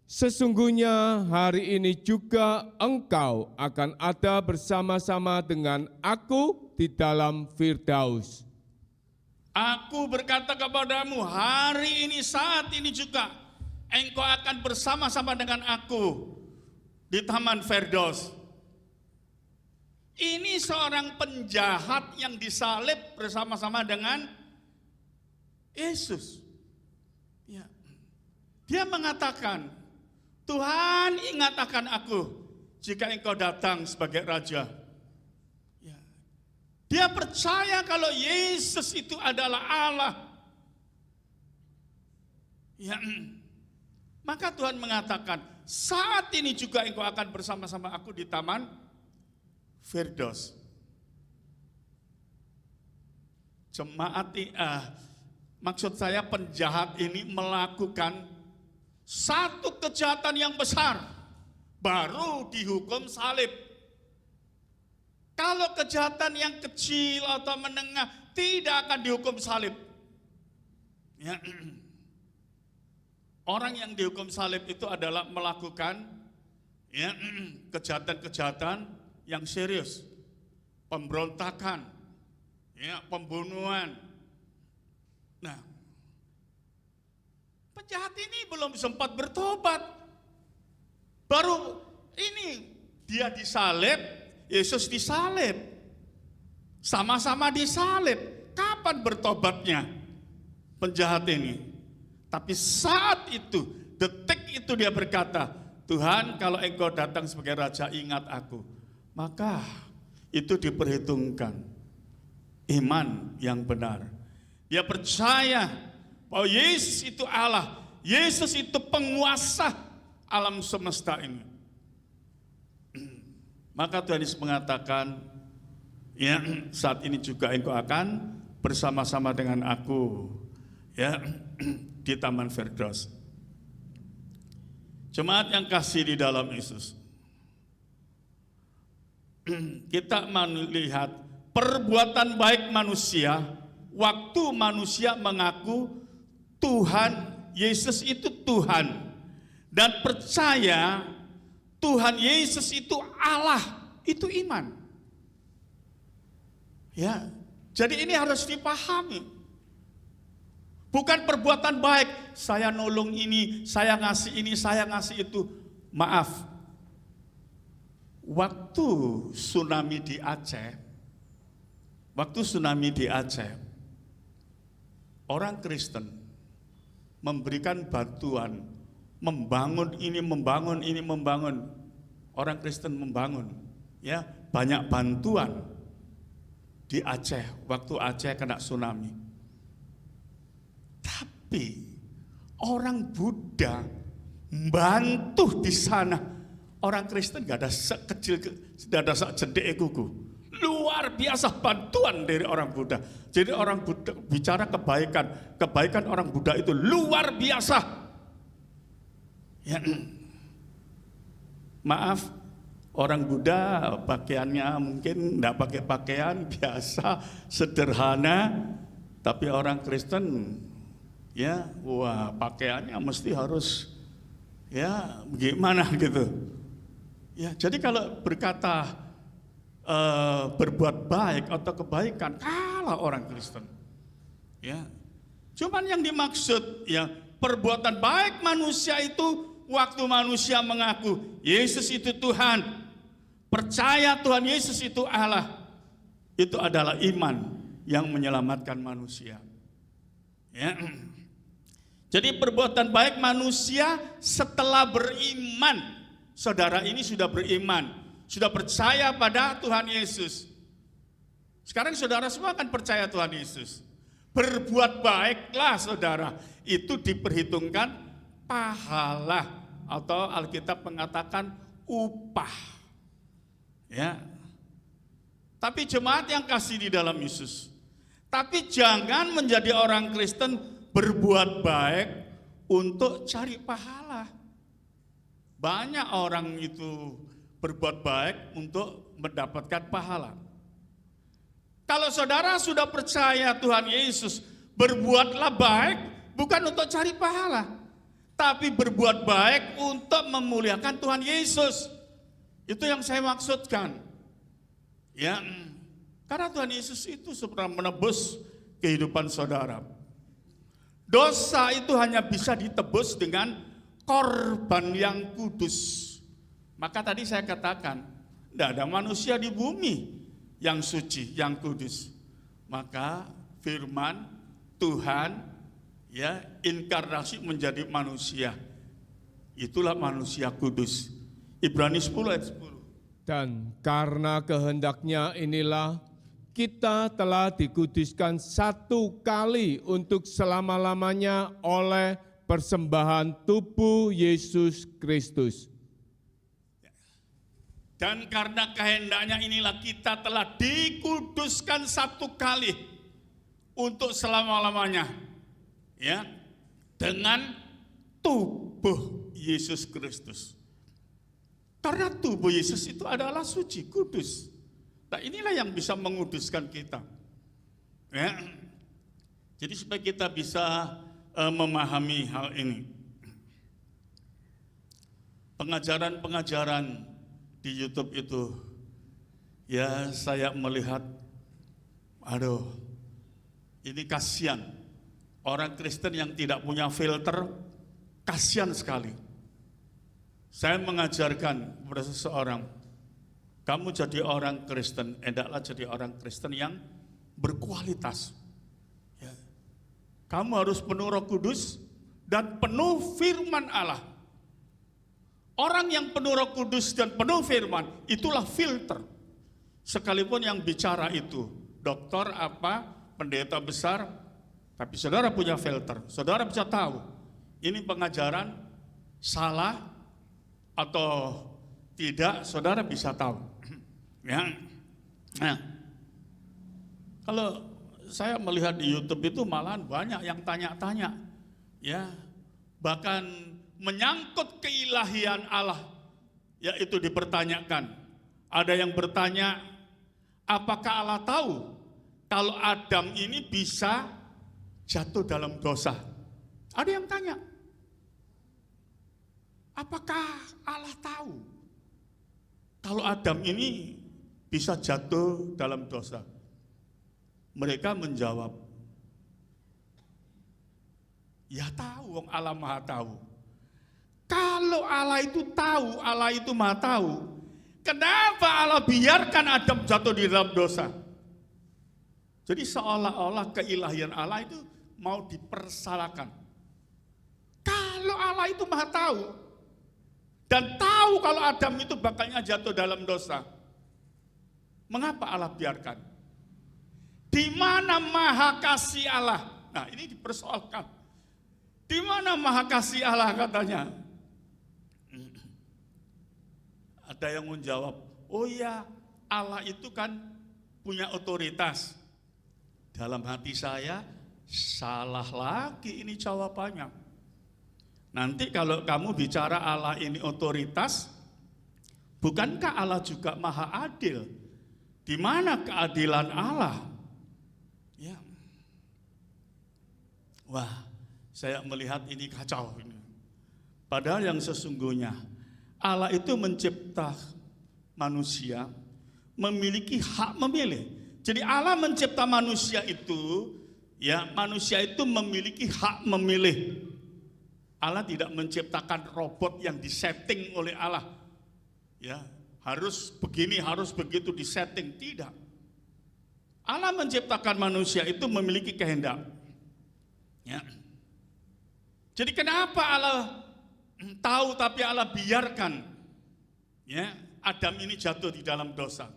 sesungguhnya hari ini juga engkau akan ada bersama-sama dengan aku di dalam Firdaus. Aku berkata kepadamu, hari ini, saat ini juga engkau akan bersama-sama dengan aku di Taman Firdaus. Ini seorang penjahat yang disalib bersama-sama dengan Yesus. Ya. Dia mengatakan, Tuhan ingat akan aku jika engkau datang sebagai Raja. Ya. Dia percaya kalau Yesus itu adalah Allah. Ya, maka Tuhan mengatakan, saat ini juga engkau akan bersama-sama aku di Taman Firdaus. Maksud saya penjahat ini melakukan satu kejahatan yang besar, baru dihukum salib. Kalau kejahatan yang kecil atau menengah tidak akan dihukum salib. Ya. Orang yang dihukum salib itu adalah melakukan ya, kejahatan-kejahatan yang serius, pemberontakan, ya, pembunuhan. Nah, penjahat ini belum sempat bertobat. Baru ini dia disalib, Yesus disalib. Sama-sama disalib. Kapan bertobatnya penjahat ini? Tapi saat itu, detik itu dia berkata, Tuhan kalau engkau datang sebagai Raja ingat aku. Maka itu diperhitungkan iman yang benar. Dia percaya bahwa Yesus itu Allah, Yesus itu penguasa alam semesta ini. Maka Tuhan Yesus mengatakan, ya saat ini juga engkau akan bersama-sama dengan aku, ya di Taman Firdaus. Jemaat yang kasih di dalam Yesus, kita melihat perbuatan baik manusia waktu manusia mengaku Tuhan Yesus itu Tuhan dan percaya Tuhan Yesus itu Allah, itu iman. Ya, jadi ini harus dipahami. Bukan perbuatan baik, saya nolong ini, saya ngasih itu. Maaf, waktu tsunami di Aceh, orang Kristen memberikan bantuan, membangun. Orang Kristen membangun, ya banyak bantuan di Aceh waktu Aceh kena tsunami. Tapi orang Buddha bantu di sana. Orang Kristen gak ada sekecil, tidak ada sekecedek kuku. Luar biasa bantuan dari orang Buddha. Jadi orang Buddha bicara kebaikan orang Buddha itu luar biasa. Ya. Maaf, orang Buddha pakaiannya mungkin tidak pakai pakaian biasa, sederhana. Tapi orang Kristen ya, wah pakaiannya mesti harus ya gimana gitu. Ya, jadi kalau berkata berbuat baik atau kebaikan kalah orang Kristen. Ya. Cuman yang dimaksud ya perbuatan baik manusia itu waktu manusia mengaku Yesus itu Tuhan, percaya Tuhan Yesus itu Allah. Itu adalah iman yang menyelamatkan manusia. Ya. Jadi perbuatan baik manusia setelah beriman. Saudara ini sudah beriman, sudah percaya pada Tuhan Yesus. Sekarang saudara semua akan percaya Tuhan Yesus. Berbuat baiklah saudara, itu diperhitungkan pahala atau Alkitab mengatakan upah. Ya. Tapi jemaat yang kasih di dalam Yesus, tapi jangan menjadi orang Kristen berbuat baik untuk cari pahala. Banyak orang itu berbuat baik untuk mendapatkan pahala. Kalau saudara sudah percaya Tuhan Yesus, berbuatlah baik bukan untuk cari pahala, tapi berbuat baik untuk memuliakan Tuhan Yesus. Itu yang saya maksudkan. Ya, karena Tuhan Yesus itu sudah menebus kehidupan saudara. Dosa itu hanya bisa ditebus dengan korban yang kudus. Maka tadi saya katakan, tidak ada manusia di bumi yang suci, yang kudus. Maka firman Tuhan ya inkarnasi menjadi manusia. Itulah manusia kudus. Ibrani 10 ayat 10. Dan karena kehendaknya inilah kita telah dikuduskan satu kali untuk selama-lamanya oleh persembahan tubuh Yesus Kristus. Dan karena kehendaknya inilah kita telah dikuduskan satu kali untuk selama-lamanya, ya, dengan tubuh Yesus Kristus. Karena tubuh Yesus itu adalah suci, kudus. Nah, inilah yang bisa menguduskan kita. Ya. Jadi supaya kita bisa memahami hal ini. Pengajaran-pengajaran di YouTube itu, ya saya melihat, aduh, ini kasihan. Orang Kristen yang tidak punya filter, kasihan sekali. Saya mengajarkan kepada seseorang, kamu jadi orang Kristen, hendaklah jadi orang Kristen yang berkualitas. Ya. Kamu harus penuh Roh Kudus dan penuh firman Allah. Orang yang penuh Roh Kudus dan penuh firman, itulah filter. Sekalipun yang bicara itu dokter apa, pendeta besar, tapi saudara punya filter. Saudara bisa tahu, ini pengajaran salah atau tidak, saudara bisa tahu. Ya, nah, kalau saya melihat di YouTube itu malahan banyak yang tanya-tanya, ya, bahkan menyangkut keilahian Allah, yaitu dipertanyakan. Ada yang bertanya, apakah Allah tahu kalau Adam ini bisa jatuh dalam dosa? Ada yang tanya, apakah Allah tahu kalau Adam ini bisa jatuh dalam dosa? Mereka menjawab, ya tahu, wong Allah Maha tahu. Kalau Allah itu tahu, Allah itu Maha tahu, kenapa Allah biarkan Adam jatuh di dalam dosa? Jadi seolah-olah keilahian Allah itu mau dipersalahkan. Kalau Allah itu Maha tahu dan tahu kalau Adam itu bakalnya jatuh dalam dosa, mengapa Allah biarkan? Di mana maha kasih Allah? Nah, ini dipersoalkan. Di mana maha kasih Allah katanya? Ada yang menjawab, oh ya, Allah itu kan punya otoritas. Dalam hati saya, salah lagi ini jawabannya. Nanti kalau kamu bicara Allah ini otoritas, bukankah Allah juga maha adil? Di mana keadilan Allah? Ya. Wah, saya melihat ini kacau ini. Padahal yang sesungguhnya Allah itu mencipta manusia memiliki hak memilih. Jadi Allah mencipta manusia itu, ya, manusia itu memiliki hak memilih. Allah tidak menciptakan robot yang disetting oleh Allah. Ya, harus begini, harus begitu disetting, tidak. Allah menciptakan manusia itu memiliki kehendak. Ya. Jadi kenapa Allah tahu tapi Allah biarkan, ya, Adam ini jatuh di dalam dosa?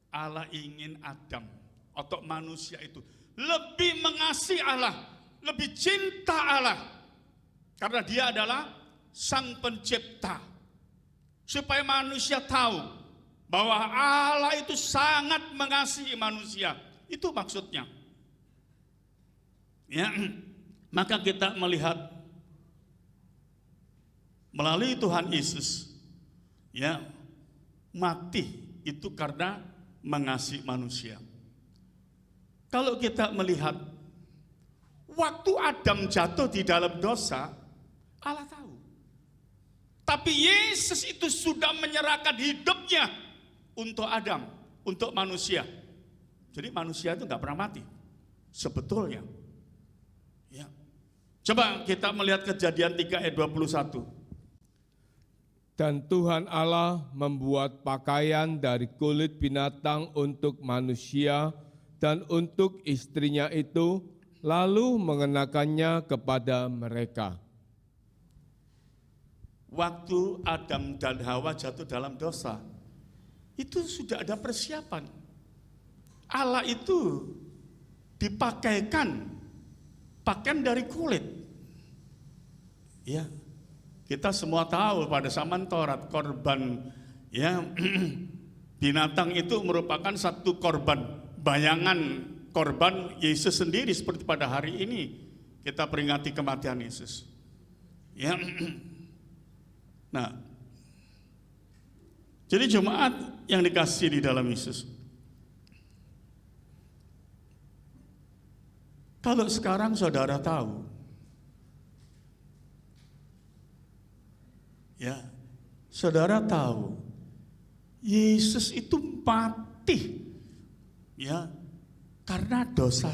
Allah ingin Adam atau manusia itu lebih mengasihi Allah, lebih cinta Allah, karena dia adalah sang pencipta. Supaya manusia tahu bahwa Allah itu sangat mengasihi manusia. Itu maksudnya. Ya, maka kita melihat melalui Tuhan Yesus, ya, mati itu karena mengasihi manusia. Kalau kita melihat waktu Adam jatuh di dalam dosa, Allah tahu. Tapi Yesus itu sudah menyerahkan hidupnya untuk Adam, untuk manusia. Jadi manusia itu nggak pernah mati, sebetulnya. Ya. Coba kita melihat Kejadian 3 ayat 21. Dan Tuhan Allah membuat pakaian dari kulit binatang untuk manusia dan untuk istrinya itu, lalu mengenakannya kepada mereka. Waktu Adam dan Hawa jatuh dalam dosa, itu sudah ada persiapan. Allah itu dipakaikan pakaian dari kulit. Ya, kita semua tahu pada zaman Taurat korban ya binatang itu merupakan satu korban, bayangan korban Yesus sendiri, seperti pada hari ini kita peringati kematian Yesus. Ya. Nah, jadi jemaat yang dikasihi di dalam Yesus, kalau sekarang saudara tahu, ya, saudara tahu Yesus itu mati, ya, karena dosa,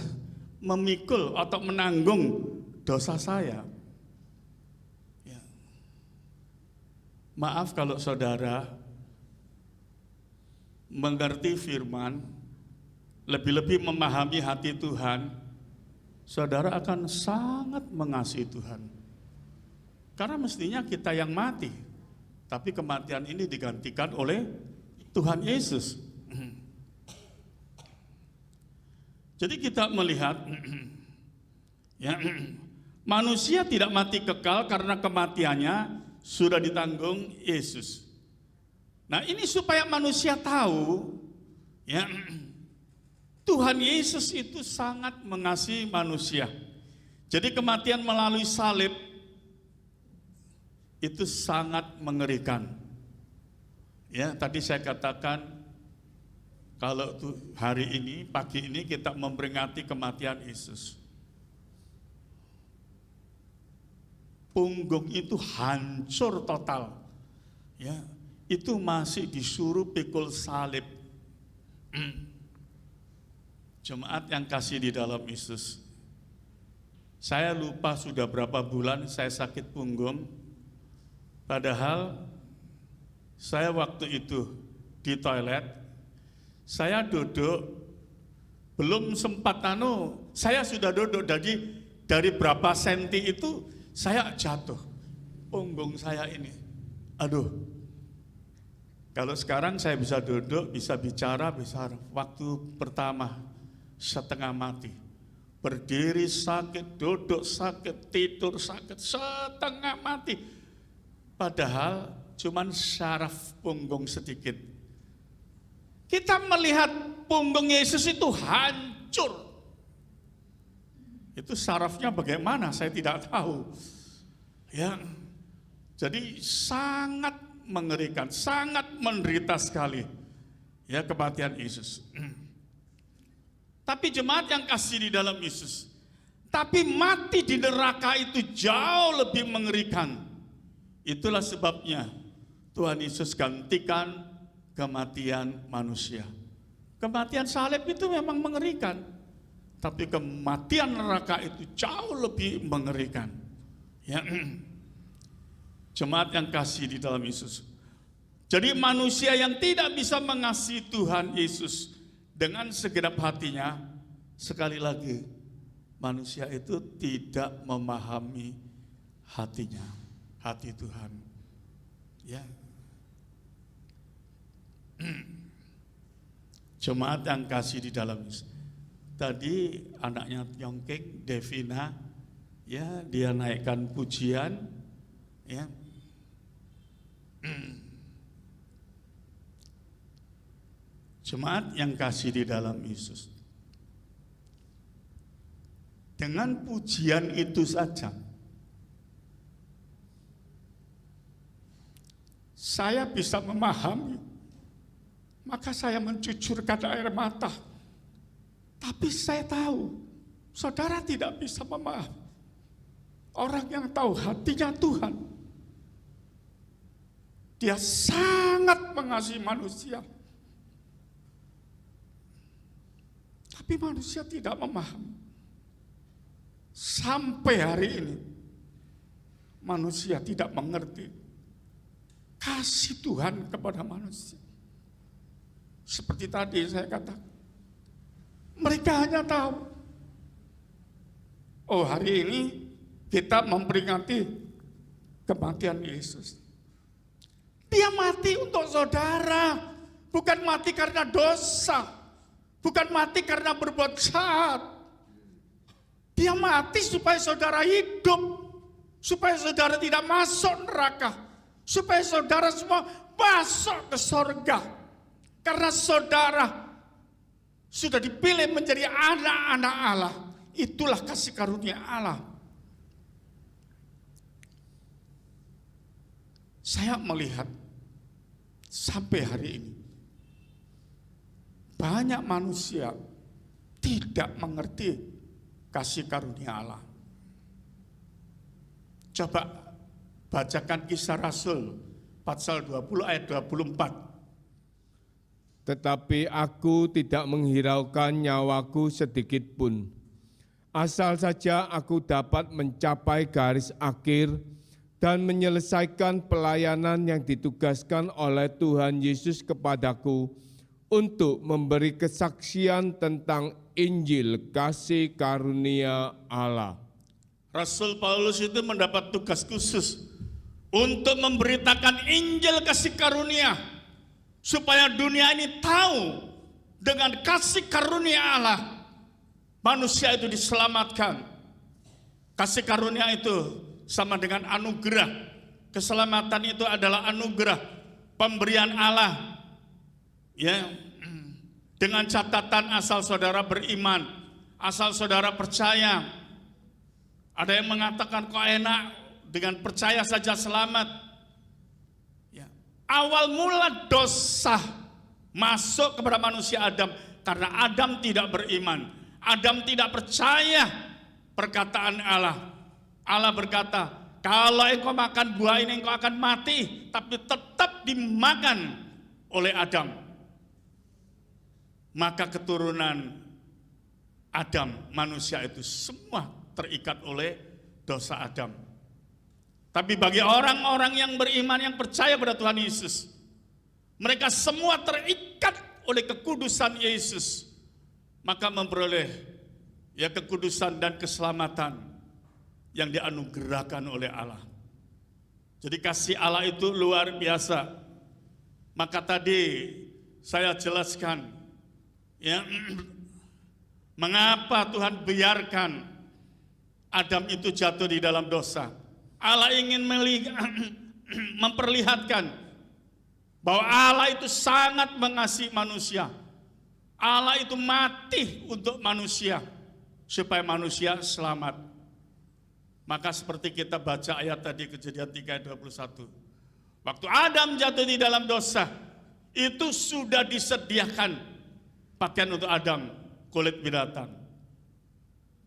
memikul atau menanggung dosa saya. Ya. Maaf kalau saudara mengerti firman, lebih-lebih memahami hati Tuhan, saudara akan sangat mengasihi Tuhan. Karena mestinya kita yang mati, tapi kematian ini digantikan oleh Tuhan Yesus. Jadi kita melihat ya, manusia tidak mati kekal karena kematiannya sudah ditanggung Yesus. Nah, ini supaya manusia tahu ya, Tuhan Yesus itu sangat mengasihi manusia. Jadi kematian melalui salib itu sangat mengerikan. Ya, tadi saya katakan kalau hari ini, pagi ini kita memperingati kematian Yesus. Punggung itu hancur total. Ya, itu masih disuruh pikul salib. Jemaat yang kasih di dalam Yesus. Saya lupa sudah berapa bulan saya sakit punggung. Padahal saya waktu itu di toilet, saya duduk, belum sempat saya sudah duduk, jadi dari berapa senti itu saya jatuh, punggung saya ini, aduh. Kalau sekarang saya bisa duduk, bisa bicara, bisa. Waktu pertama setengah mati, berdiri sakit, duduk sakit, tidur sakit, setengah mati. Padahal cuman syaraf punggung sedikit. Kita melihat punggung Yesus itu hancur. Itu sarafnya bagaimana saya tidak tahu. Ya. Jadi sangat mengerikan, sangat menderita sekali ya kematian Yesus. Tapi jemaat yang kasih di dalam Yesus, tapi mati di neraka itu jauh lebih mengerikan. Itulah sebabnya Tuhan Yesus gantikan kematian manusia. Kematian salib itu memang mengerikan, tapi kematian neraka itu jauh lebih mengerikan. Ya. Jemaat yang kasih di dalam Yesus. Jadi manusia yang tidak bisa mengasihi Tuhan Yesus dengan segenap hatinya, sekali lagi manusia itu tidak memahami hatinya, hati Tuhan. Ya. Jemaat yang kasih di dalam Yesus. Tadi anaknya Yongkek, Devina, ya, dia naikkan pujian, ya. Jemaat yang kasih di dalam Yesus. Dengan pujian itu saja, saya bisa memahami, maka saya mencucurkan air mata. Tapi saya tahu, saudara tidak bisa memahami. Orang yang tahu hatinya Tuhan, dia sangat mengasihi manusia. Tapi manusia tidak memahami. Sampai hari ini, manusia tidak mengerti kasih Tuhan kepada manusia. Seperti tadi saya katakan, mereka hanya tahu, oh hari ini kita memperingati kematian Yesus. Dia mati untuk saudara, bukan mati karena dosa, Bukan mati karena berbuat jahat. Dia mati supaya saudara hidup. Supaya saudara tidak masuk neraka. Supaya saudara semua masuk ke surga. Karena saudara sudah dipilih menjadi anak-anak Allah. Itulah kasih karunia Allah. Saya melihat sampai hari ini banyak manusia tidak mengerti kasih karunia Allah. Coba bacakan Kisah Rasul pasal 20 ayat 24. Tetapi aku tidak menghiraukan nyawaku sedikit pun. Asal saja aku dapat mencapai garis akhir dan menyelesaikan pelayanan yang ditugaskan oleh Tuhan Yesus kepadaku untuk memberi kesaksian tentang Injil kasih karunia Allah. Rasul Paulus itu mendapat tugas khusus untuk memberitakan Injil kasih karunia supaya dunia ini tahu dengan kasih karunia Allah manusia itu diselamatkan. Kasih karunia itu sama dengan anugerah. Keselamatan itu adalah anugerah pemberian Allah. Ya, dengan catatan asal saudara beriman, asal saudara percaya. Ada yang mengatakan kok enak dengan percaya saja selamat. Ya. Awal mula dosa masuk kepada manusia Adam karena Adam tidak beriman. Adam tidak percaya perkataan Allah. Allah berkata, kalau engkau makan buah ini engkau akan mati, tapi tetap dimakan oleh Adam. Maka keturunan Adam, manusia itu semua terikat oleh dosa Adam. Tapi bagi orang-orang yang beriman, yang percaya pada Tuhan Yesus, mereka semua terikat oleh kekudusan Yesus. Maka memperoleh ya kekudusan dan keselamatan yang dianugerahkan oleh Allah. Jadi kasih Allah itu luar biasa. Maka tadi saya jelaskan ya mengapa Tuhan biarkan Adam itu jatuh di dalam dosa. Allah ingin memperlihatkan bahwa Allah itu sangat mengasihi manusia. Allah itu mati untuk manusia supaya manusia selamat. Maka seperti kita baca ayat tadi Kejadian 3 ayat 21. Waktu Adam jatuh di dalam dosa, itu sudah disediakan pakaian untuk Adam, kulit binatang.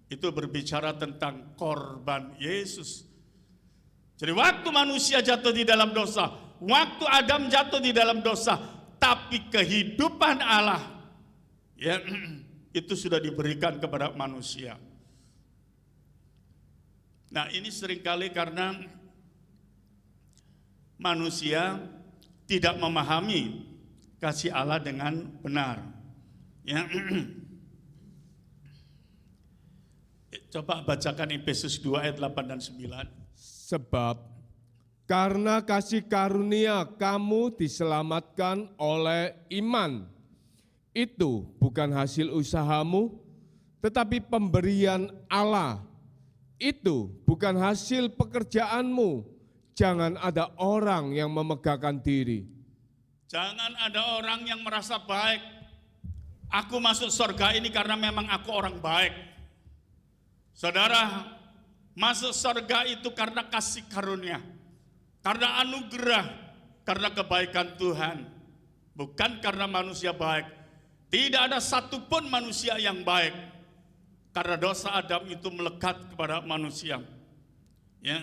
Itu berbicara tentang korban Yesus. Jadi waktu manusia jatuh di dalam dosa, waktu Adam jatuh di dalam dosa, tapi kehidupan Allah ya itu sudah diberikan kepada manusia. Nah, ini seringkali karena manusia tidak memahami kasih Allah dengan benar. Ya. Coba bacakan Efesus 2 ayat 8 dan 9. Sebab karena kasih karunia kamu diselamatkan oleh iman. Itu bukan hasil usahamu, tetapi pemberian Allah. Itu bukan hasil pekerjaanmu. Jangan ada orang yang memegahkan diri. Jangan ada orang yang merasa baik. Aku masuk surga ini karena memang aku orang baik. Saudara, masuk surga itu karena kasih karunia, karena anugerah, karena kebaikan Tuhan. Bukan karena manusia baik. Tidak ada satupun manusia yang baik. Karena dosa Adam itu melekat kepada manusia. Ya.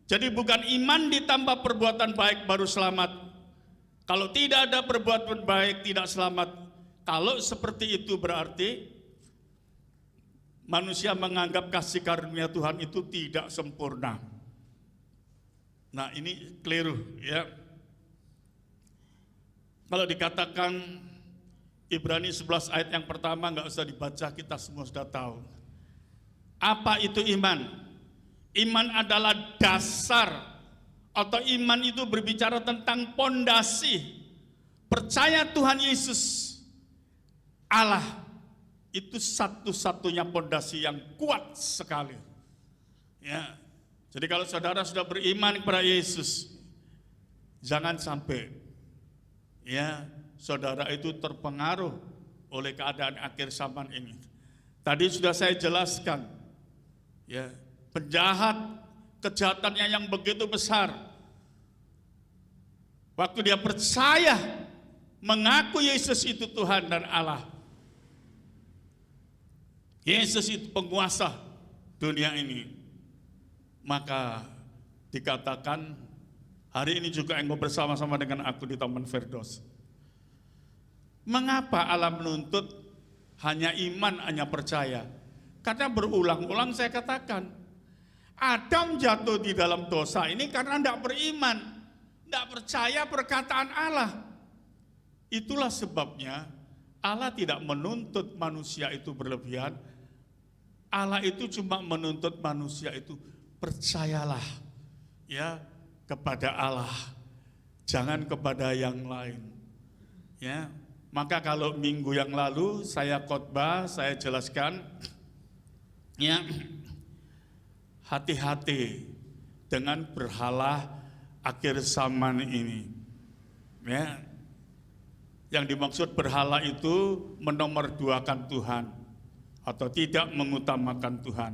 Jadi bukan iman ditambah perbuatan baik baru selamat. Kalau tidak ada perbuatan baik tidak selamat. Kalau seperti itu berarti manusia menganggap kasih karunia Tuhan itu tidak sempurna. Nah, ini keliru ya. Kalau dikatakan Ibrani 11 ayat yang pertama nggak usah dibaca, kita semua sudah tahu. Apa itu iman? Iman adalah dasar, atau iman itu berbicara tentang pondasi. Percaya Tuhan Yesus, Allah itu satu-satunya pondasi yang kuat sekali. Ya. Jadi kalau saudara sudah beriman kepada Yesus, jangan sampai ya saudara itu terpengaruh oleh keadaan akhir zaman ini. Tadi sudah saya jelaskan, ya, penjahat kejahatannya yang begitu besar. Waktu dia percaya mengaku Yesus itu Tuhan dan Allah, Yesus itu penguasa dunia ini, maka dikatakan hari ini juga engkau bersama-sama dengan aku di Taman Firdaus. Mengapa Allah menuntut hanya iman, hanya percaya? Karena berulang-ulang saya katakan, Adam jatuh di dalam dosa ini karena tidak beriman, tidak percaya perkataan Allah. Itulah sebabnya Allah tidak menuntut manusia itu berlebihan. Allah itu cuma menuntut manusia itu percayalah ya kepada Allah, jangan kepada yang lain. Ya, maka kalau minggu yang lalu saya khotbah, saya jelaskan, ya, hati-hati dengan berhala akhir zaman ini. Ya, yang dimaksud berhala itu menomorduakan Tuhan atau tidak mengutamakan Tuhan.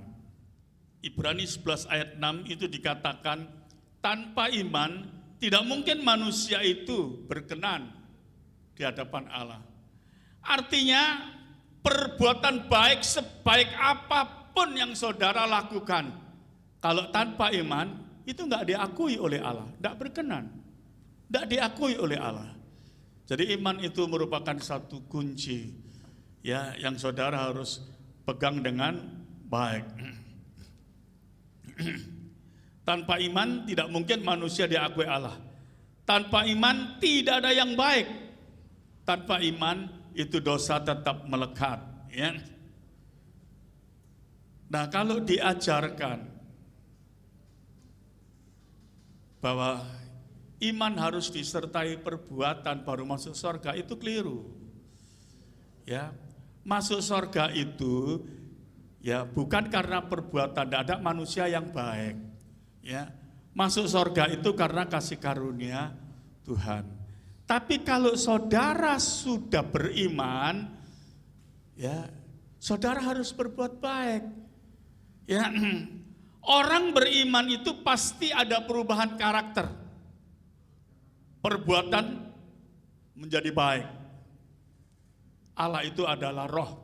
Ibrani 11 ayat 6 itu dikatakan, tanpa iman tidak mungkin manusia itu berkenan di hadapan Allah. Artinya perbuatan baik sebaik apapun yang saudara lakukan, kalau tanpa iman itu enggak diakui oleh Allah, enggak berkenan, enggak diakui oleh Allah. Jadi iman itu merupakan satu kunci ya yang saudara harus pegang dengan baik. Tanpa iman tidak mungkin manusia diakui Allah. Tanpa iman tidak ada yang baik. Tanpa iman itu dosa tetap melekat, ya. Nah, kalau diajarkan bahwa iman harus disertai perbuatan baru masuk surga, itu keliru. Ya, masuk surga itu ya bukan karena perbuatan, tidak ada manusia yang baik. Ya, masuk surga itu karena kasih karunia Tuhan. Tapi kalau saudara sudah beriman, ya, saudara harus berbuat baik. Ya, orang beriman itu pasti ada perubahan karakter. Perbuatan menjadi baik. Allah itu adalah roh.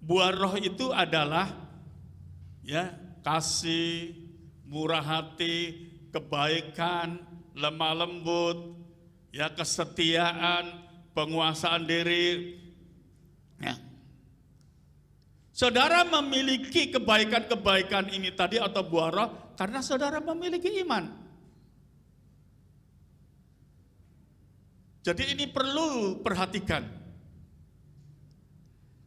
Buah roh itu adalah ya kasih, murah hati, kebaikan, lemah lembut, ya kesetiaan, penguasaan diri. Ya. Saudara memiliki kebaikan-kebaikan ini tadi atau buah roh karena saudara memiliki iman. Jadi ini perlu perhatikan.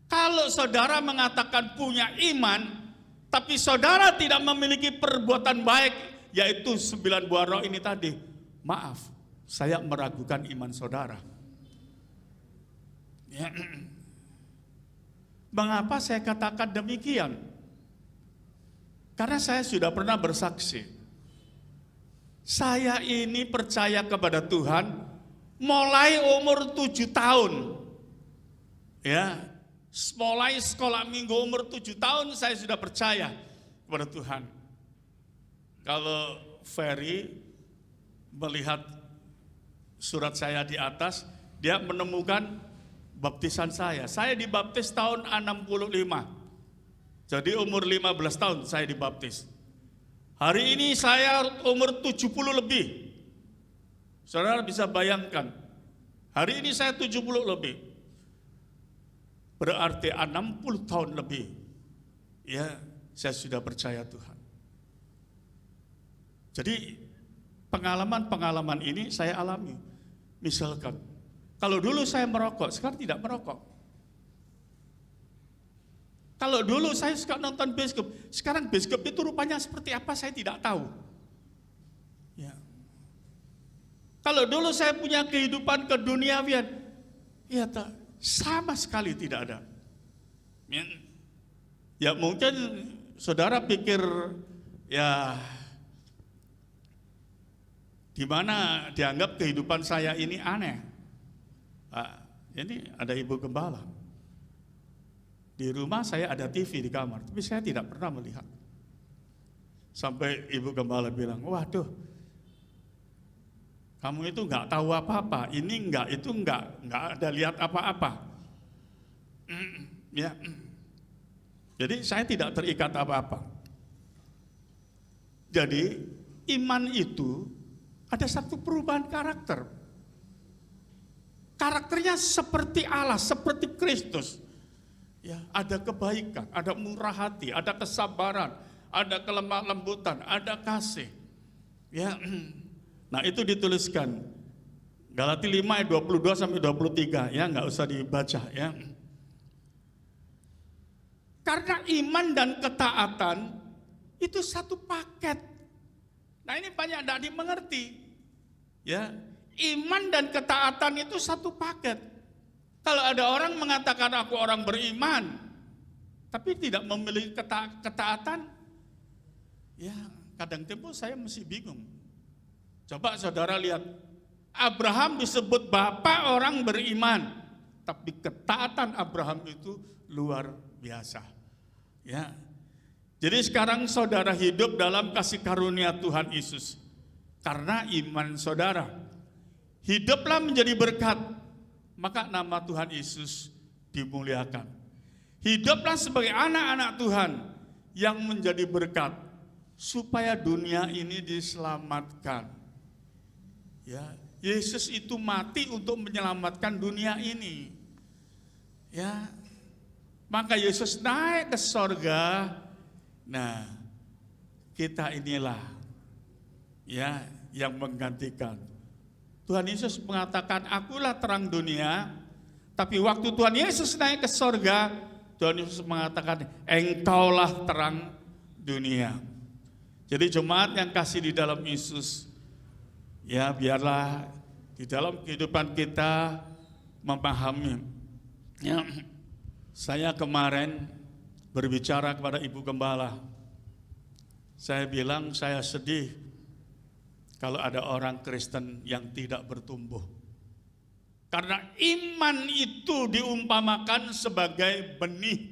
Kalau saudara mengatakan punya iman, tapi saudara tidak memiliki perbuatan baik, yaitu 9 buah roh ini tadi, maaf, saya meragukan iman saudara. Ya. Mengapa saya katakan demikian? Karena saya sudah pernah bersaksi. Saya ini percaya kepada Tuhan mulai umur 7 tahun. Ya, mulai sekolah minggu umur 7 tahun saya sudah percaya kepada Tuhan. Kalau Ferry melihat surat saya di atas, dia menemukan baptisan saya. Saya dibaptis tahun 65. Jadi umur 15 tahun saya dibaptis. Hari ini saya umur 70 lebih. Saudara bisa bayangkan, hari ini saya 70 lebih. Berarti 60 tahun lebih. Ya, saya sudah percaya Tuhan. Jadi pengalaman-pengalaman ini saya alami. Misalkan, kalau dulu saya merokok, sekarang tidak merokok. Kalau dulu saya suka nonton bioskop, sekarang bioskop itu rupanya seperti apa saya tidak tahu. Ya. Kalau dulu saya punya kehidupan keduniawian, ya sama sekali tidak ada. Ya mungkin saudara pikir ya di mana dianggap kehidupan saya ini aneh. Ini ada ibu gembala. Di rumah saya ada TV di kamar, tapi saya tidak pernah melihat. Sampai ibu gembala bilang, waduh, kamu itu nggak tahu apa-apa, ini nggak, itu nggak ada lihat apa-apa. Ya, jadi saya tidak terikat apa-apa. Jadi iman itu ada satu perubahan karakter. Karakternya seperti Allah, seperti Kristus. Ya, ada kebaikan, ada murah hati, ada kesabaran, ada kelemah lembutan, ada kasih. Ya, nah itu dituliskan Galatia 5 ayat 22 sampai 23, ya nggak usah dibaca ya. Karena iman dan ketaatan itu satu paket. Nah ini banyak tidak dimengerti. Ya, iman dan ketaatan itu satu paket. Kalau ada orang mengatakan aku orang beriman, tapi tidak memiliki ketaatan, ya kadang tempo saya mesti bingung. Coba saudara lihat, Abraham disebut bapak orang beriman, tapi ketaatan Abraham itu luar biasa. Ya, jadi sekarang saudara hidup dalam kasih karunia Tuhan Yesus karena iman saudara. Hiduplah menjadi berkat, maka nama Tuhan Yesus dimuliakan. Hiduplah sebagai anak-anak Tuhan yang menjadi berkat supaya dunia ini diselamatkan. Ya, Yesus itu mati untuk menyelamatkan dunia ini. Ya, maka Yesus naik ke sorga. Nah, kita inilah ya yang menggantikan. Tuhan Yesus mengatakan, akulah terang dunia. Tapi waktu Tuhan Yesus naik ke sorga, Tuhan Yesus mengatakan, engkaulah terang dunia. Jadi jemaat yang kasih di dalam Yesus, ya biarlah di dalam kehidupan kita memahami. Ya, saya kemarin berbicara kepada Ibu Gembala. Saya bilang saya sedih kalau ada orang Kristen yang tidak bertumbuh. Karena iman itu diumpamakan sebagai benih.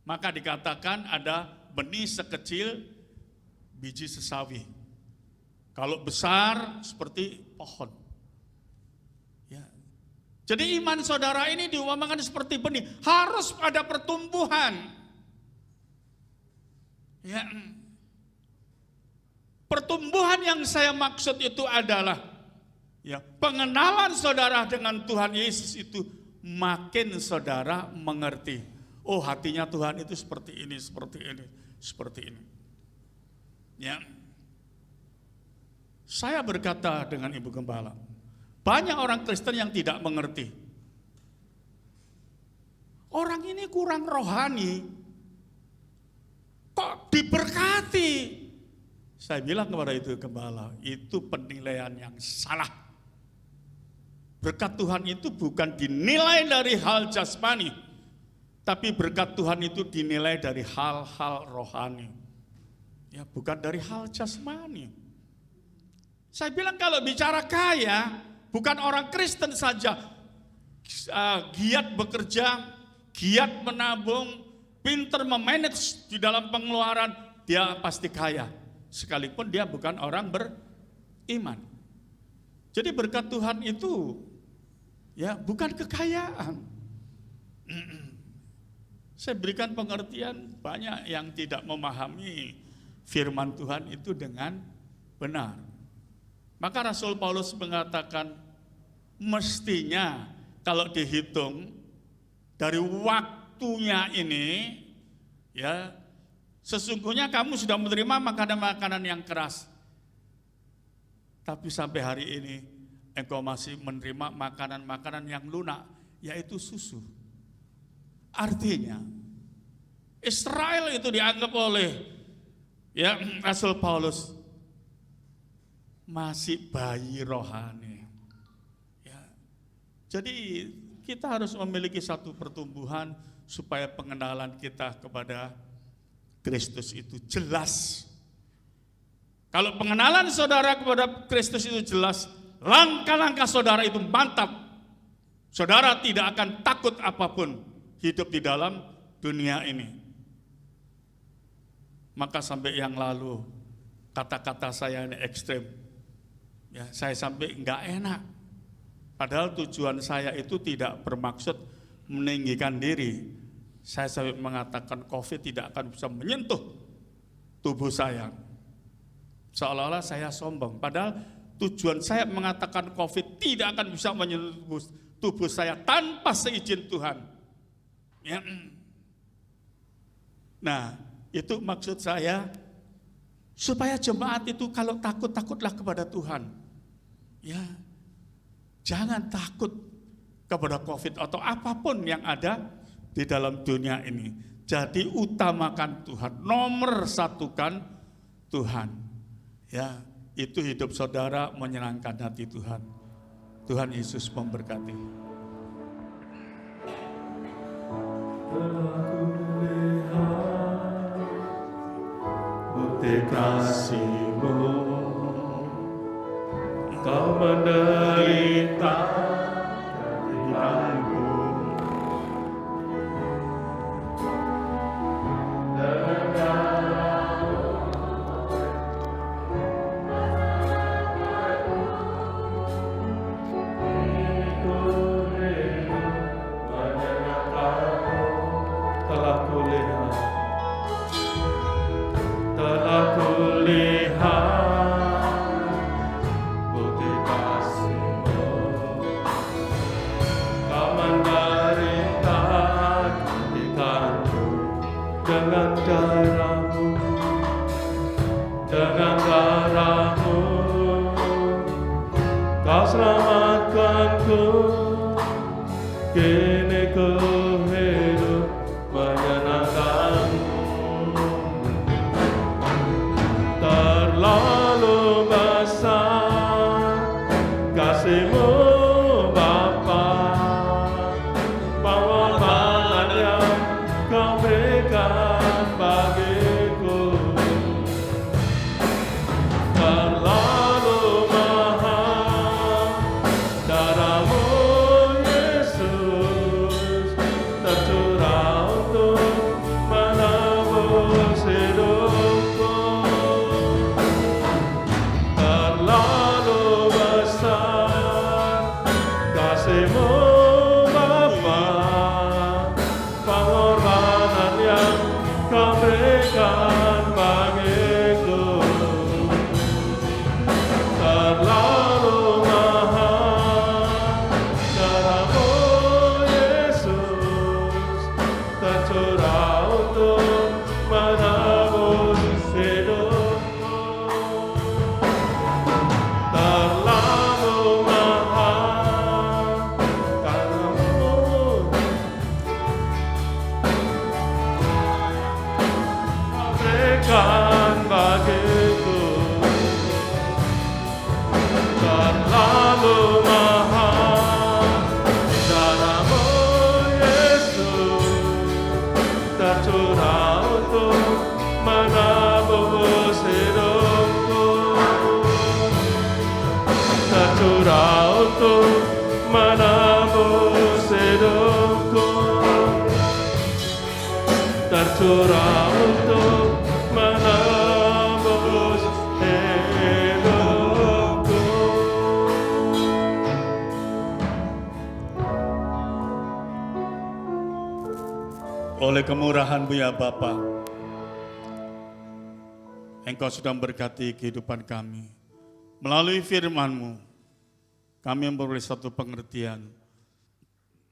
Maka dikatakan ada benih sekecil biji sesawi. Kalau besar seperti pohon. Ya. Jadi iman saudara ini diumpamakan seperti benih. Harus ada pertumbuhan. Ya. Pertumbuhan yang saya maksud itu adalah ya, pengenalan saudara dengan Tuhan Yesus itu makin saudara mengerti. Oh, hatinya Tuhan itu seperti ini, seperti ini, seperti ini. Ya. Saya berkata dengan Ibu Gembala, banyak orang Kristen yang tidak mengerti. Orang ini kurang rohani. Kok diberkati? Saya bilang kepada itu gembala, itu penilaian yang salah. Berkat Tuhan itu bukan dinilai dari hal jasmani, tapi berkat Tuhan itu dinilai dari hal-hal rohani. Ya, bukan dari hal jasmani. Saya bilang kalau bicara kaya, bukan orang Kristen saja giat bekerja, giat menabung, pinter memanage di dalam pengeluaran, dia pasti kaya. Sekalipun dia bukan orang beriman. Jadi berkat Tuhan itu ya bukan kekayaan. Saya berikan pengertian, banyak yang tidak memahami firman Tuhan itu dengan benar. Maka Rasul Paulus mengatakan mestinya kalau dihitung dari waktunya ini ya, sesungguhnya kamu sudah menerima makanan-makanan yang keras. Tapi sampai hari ini engkau masih menerima makanan-makanan yang lunak, yaitu susu. Artinya Israel itu dianggap oleh ya Rasul Paulus masih bayi rohani. Ya. Jadi kita harus memiliki satu pertumbuhan supaya pengenalan kita kepada Kristus itu jelas. Kalau pengenalan saudara kepada Kristus itu jelas, langkah-langkah saudara itu mantap. Saudara tidak akan takut apapun hidup di dalam dunia ini. Maka sampai yang lalu kata-kata saya ini ekstrem. Ya, saya sampai enggak enak. Padahal tujuan saya itu tidak bermaksud meninggikan diri. Saya sampai mengatakan COVID tidak akan bisa menyentuh tubuh saya. Seolah-olah saya sombong. Padahal tujuan saya mengatakan COVID tidak akan bisa menyentuh tubuh saya tanpa seizin Tuhan. Ya. Nah, itu maksud saya supaya jemaat itu kalau takut, takutlah kepada Tuhan. Ya, jangan takut kepada COVID atau apapun yang ada di dalam dunia ini. Jadi utamakan Tuhan, nomor satukan Tuhan. Ya, itu hidup saudara menyenangkan hati Tuhan. Tuhan Yesus memberkati. Bukti kasih-Mu, Kau menderita gantianku. Telah kulihat bukti kasih-Mu, Kau menderita gantikanku dengan darah-Mu, dengan darah-Mu, Kau selamatkanku. Kini ku hidup menyenangkan-Mu. Terlalu besar kasih-Mu Bapa, pengorbanan yang Kau berikan bagiku. Terlalu mahal darah-Mu Yesus, tercurah untuk menebus hidupku. Terlalu besar kasih-Mu Bapa, pengorbanan yang Kau berikan bagiku. Terlalu mahal darah-Mu Yesus, tercurah untuk menebus hidupku. Terlalu mahal karena-Mu berikan bagiku. Terlalu mahal darah-Mu Yesus, tercurah untuk menebus hidupku. Tercurah untuk menebus hidupku. Tercurah untuk menebus hidupku. Oleh kemurahan-Mu ya Bapa, Engkau sudah memberkati kehidupan kami. Melalui firman-Mu, kami memperoleh satu pengertian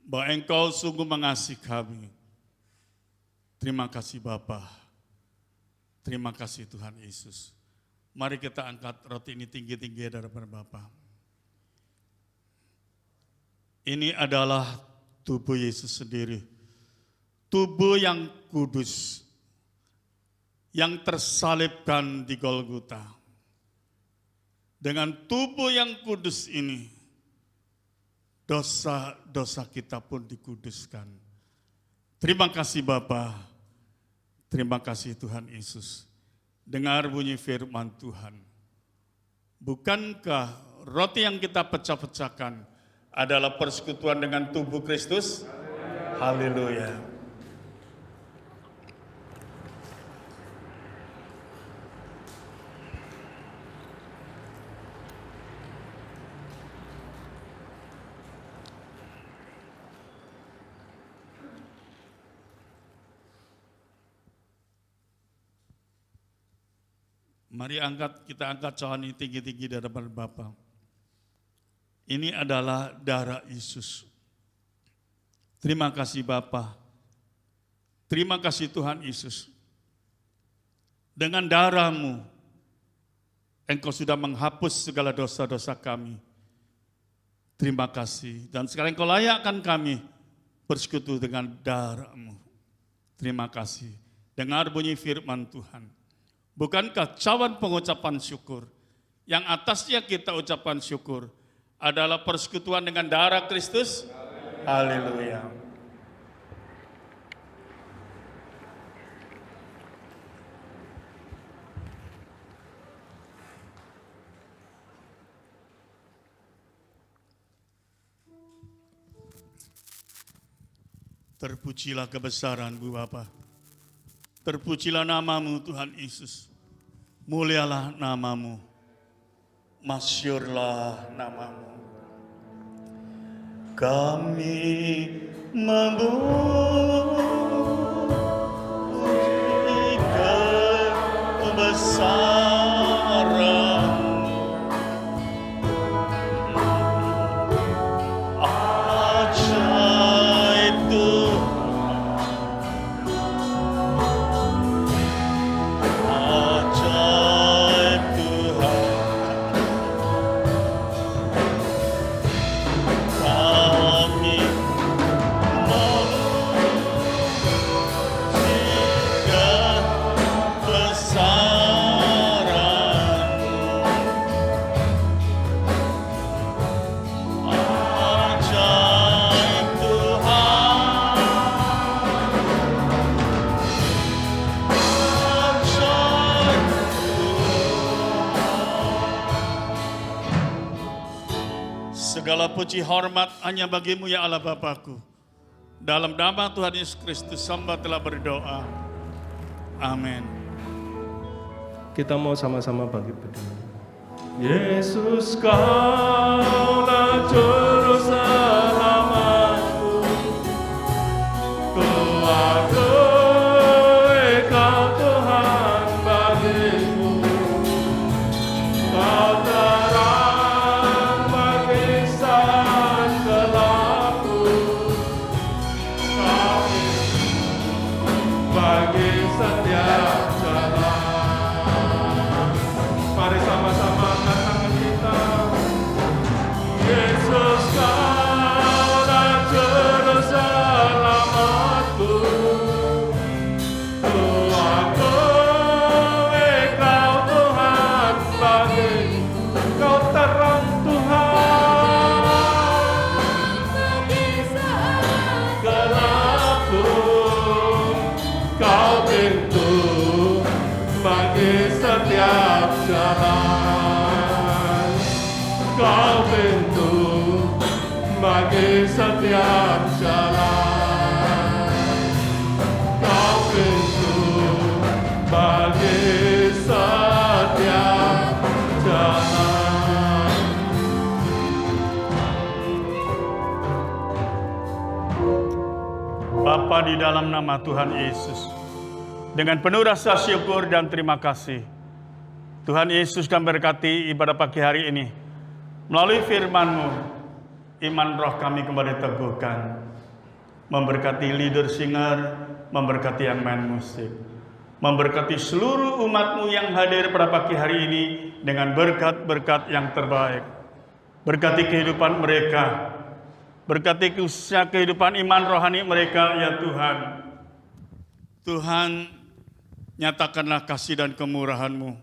bahwa Engkau sungguh mengasihi kami. Terima kasih Bapa. Terima kasih Tuhan Yesus. Mari kita angkat roti ini tinggi-tinggi daripada Bapa. Ini adalah tubuh Yesus sendiri. Tubuh yang kudus, yang tersalibkan di Golgota. Dengan tubuh yang kudus ini, dosa-dosa kita pun dikuduskan. Terima kasih Bapa, terima kasih Tuhan Yesus. Dengar bunyi firman Tuhan. Bukankah roti yang kita pecah-pecahkan adalah persekutuan dengan tubuh Kristus? Haleluya. Mari kita angkat cawan ini tinggi-tinggi di hadapan Bapa. Ini adalah darah Yesus. Terima kasih Bapa. Terima kasih Tuhan Yesus. Dengan darah-Mu, Engkau sudah menghapus segala dosa-dosa kami. Terima kasih. Dan sekarang Engkau layakkan kami bersekutu dengan darah-Mu. Terima kasih. Dengar bunyi firman Tuhan. Bukankah cawan pengucapan syukur yang atasnya kita ucapan syukur adalah persekutuan dengan darah Kristus? Haleluya. Terpujilah kebesaran-Mu Bapa. Terpujilah nama-Mu Tuhan Yesus. Mulialah nama-Mu. Masyurlah nama-Mu. Kami memuji kebesaran-Mu. Ajaib Segala puji hormat hanya bagi-Mu ya Allah Bapakku. Dalam nama Tuhan Yesus Kristus hamba telah berdoa. Amin. Kita mau sama-sama bangkit berdiri. Yesus Kaulah juru selamatku, Ku Engkau Tuhan bagiku, Kau terang bagi saat gelapku, Kau bagi setiap jalan. Mari sama-sama angkat tangan kita. Yesus Kaulah juru selamatku, Tuhanku, Engkau Tuhan bagiku, Kau terang Tuhan gelapku, Kau pintu bagi setiap jalan, Kau pintu bagi setiap jalan, Kau pintu bagi setiap jalan. Bapa, di dalam nama Tuhan Yesus, dengan penuh rasa syukur dan terima kasih, Tuhan Yesus dan berkati ibadah pagi hari ini. Melalui firman-Mu, iman roh kami kembali teguhkan. Memberkati leader singer, memberkati yang main musik, memberkati seluruh umat-Mu yang hadir pada pagi hari ini dengan berkat-berkat yang terbaik. Berkati kehidupan mereka, berkati khususnya kehidupan iman rohani mereka ya Tuhan. Tuhan, nyatakanlah kasih dan kemurahan-Mu.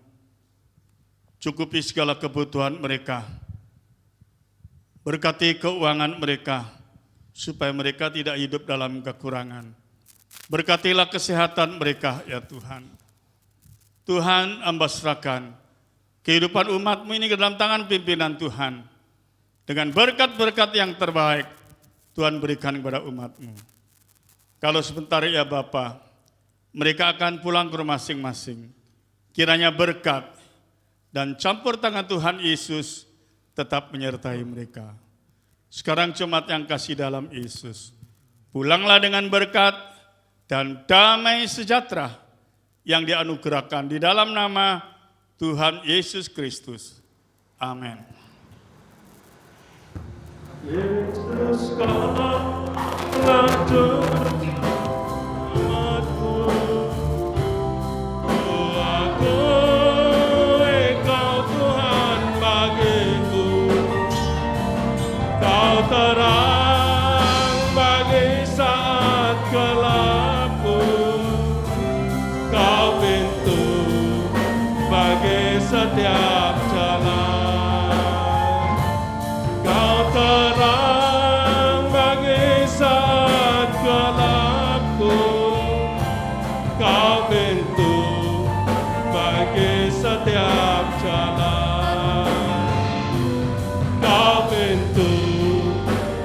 Cukupi segala kebutuhan mereka. Berkati keuangan mereka, supaya mereka tidak hidup dalam kekurangan. Berkatilah kesehatan mereka ya Tuhan. Tuhan, hamba serahkan kehidupan umat-Mu ini ke dalam tangan pimpinan Tuhan. Dengan berkat-berkat yang terbaik Tuhan berikan kepada umat-Mu. Kalau sebentar ya Bapa, mereka akan pulang ke rumah masing-masing. Kiranya berkat dan campur tangan Tuhan Yesus tetap menyertai mereka. Sekarang jemaat yang kasih dalam Yesus, pulanglah dengan berkat dan damai sejahtera yang dianugerahkan di dalam nama Tuhan Yesus Kristus. Amin. Yesus katalah umatku, aku Engkau Tuhan bagiku, Kau terang bagi saat gelapku, Kau pintu bagi setiap jalan, Kau terang bagi saat gelapku, Kau pintu bagi setiap jalan, Kau pintu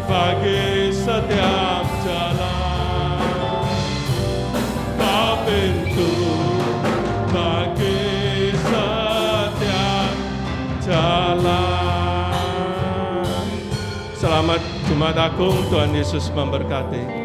bagi setiap jalan, Kau pintu bagi setiap jalan. Selamat Jumat Agung, Tuhan Yesus memberkati.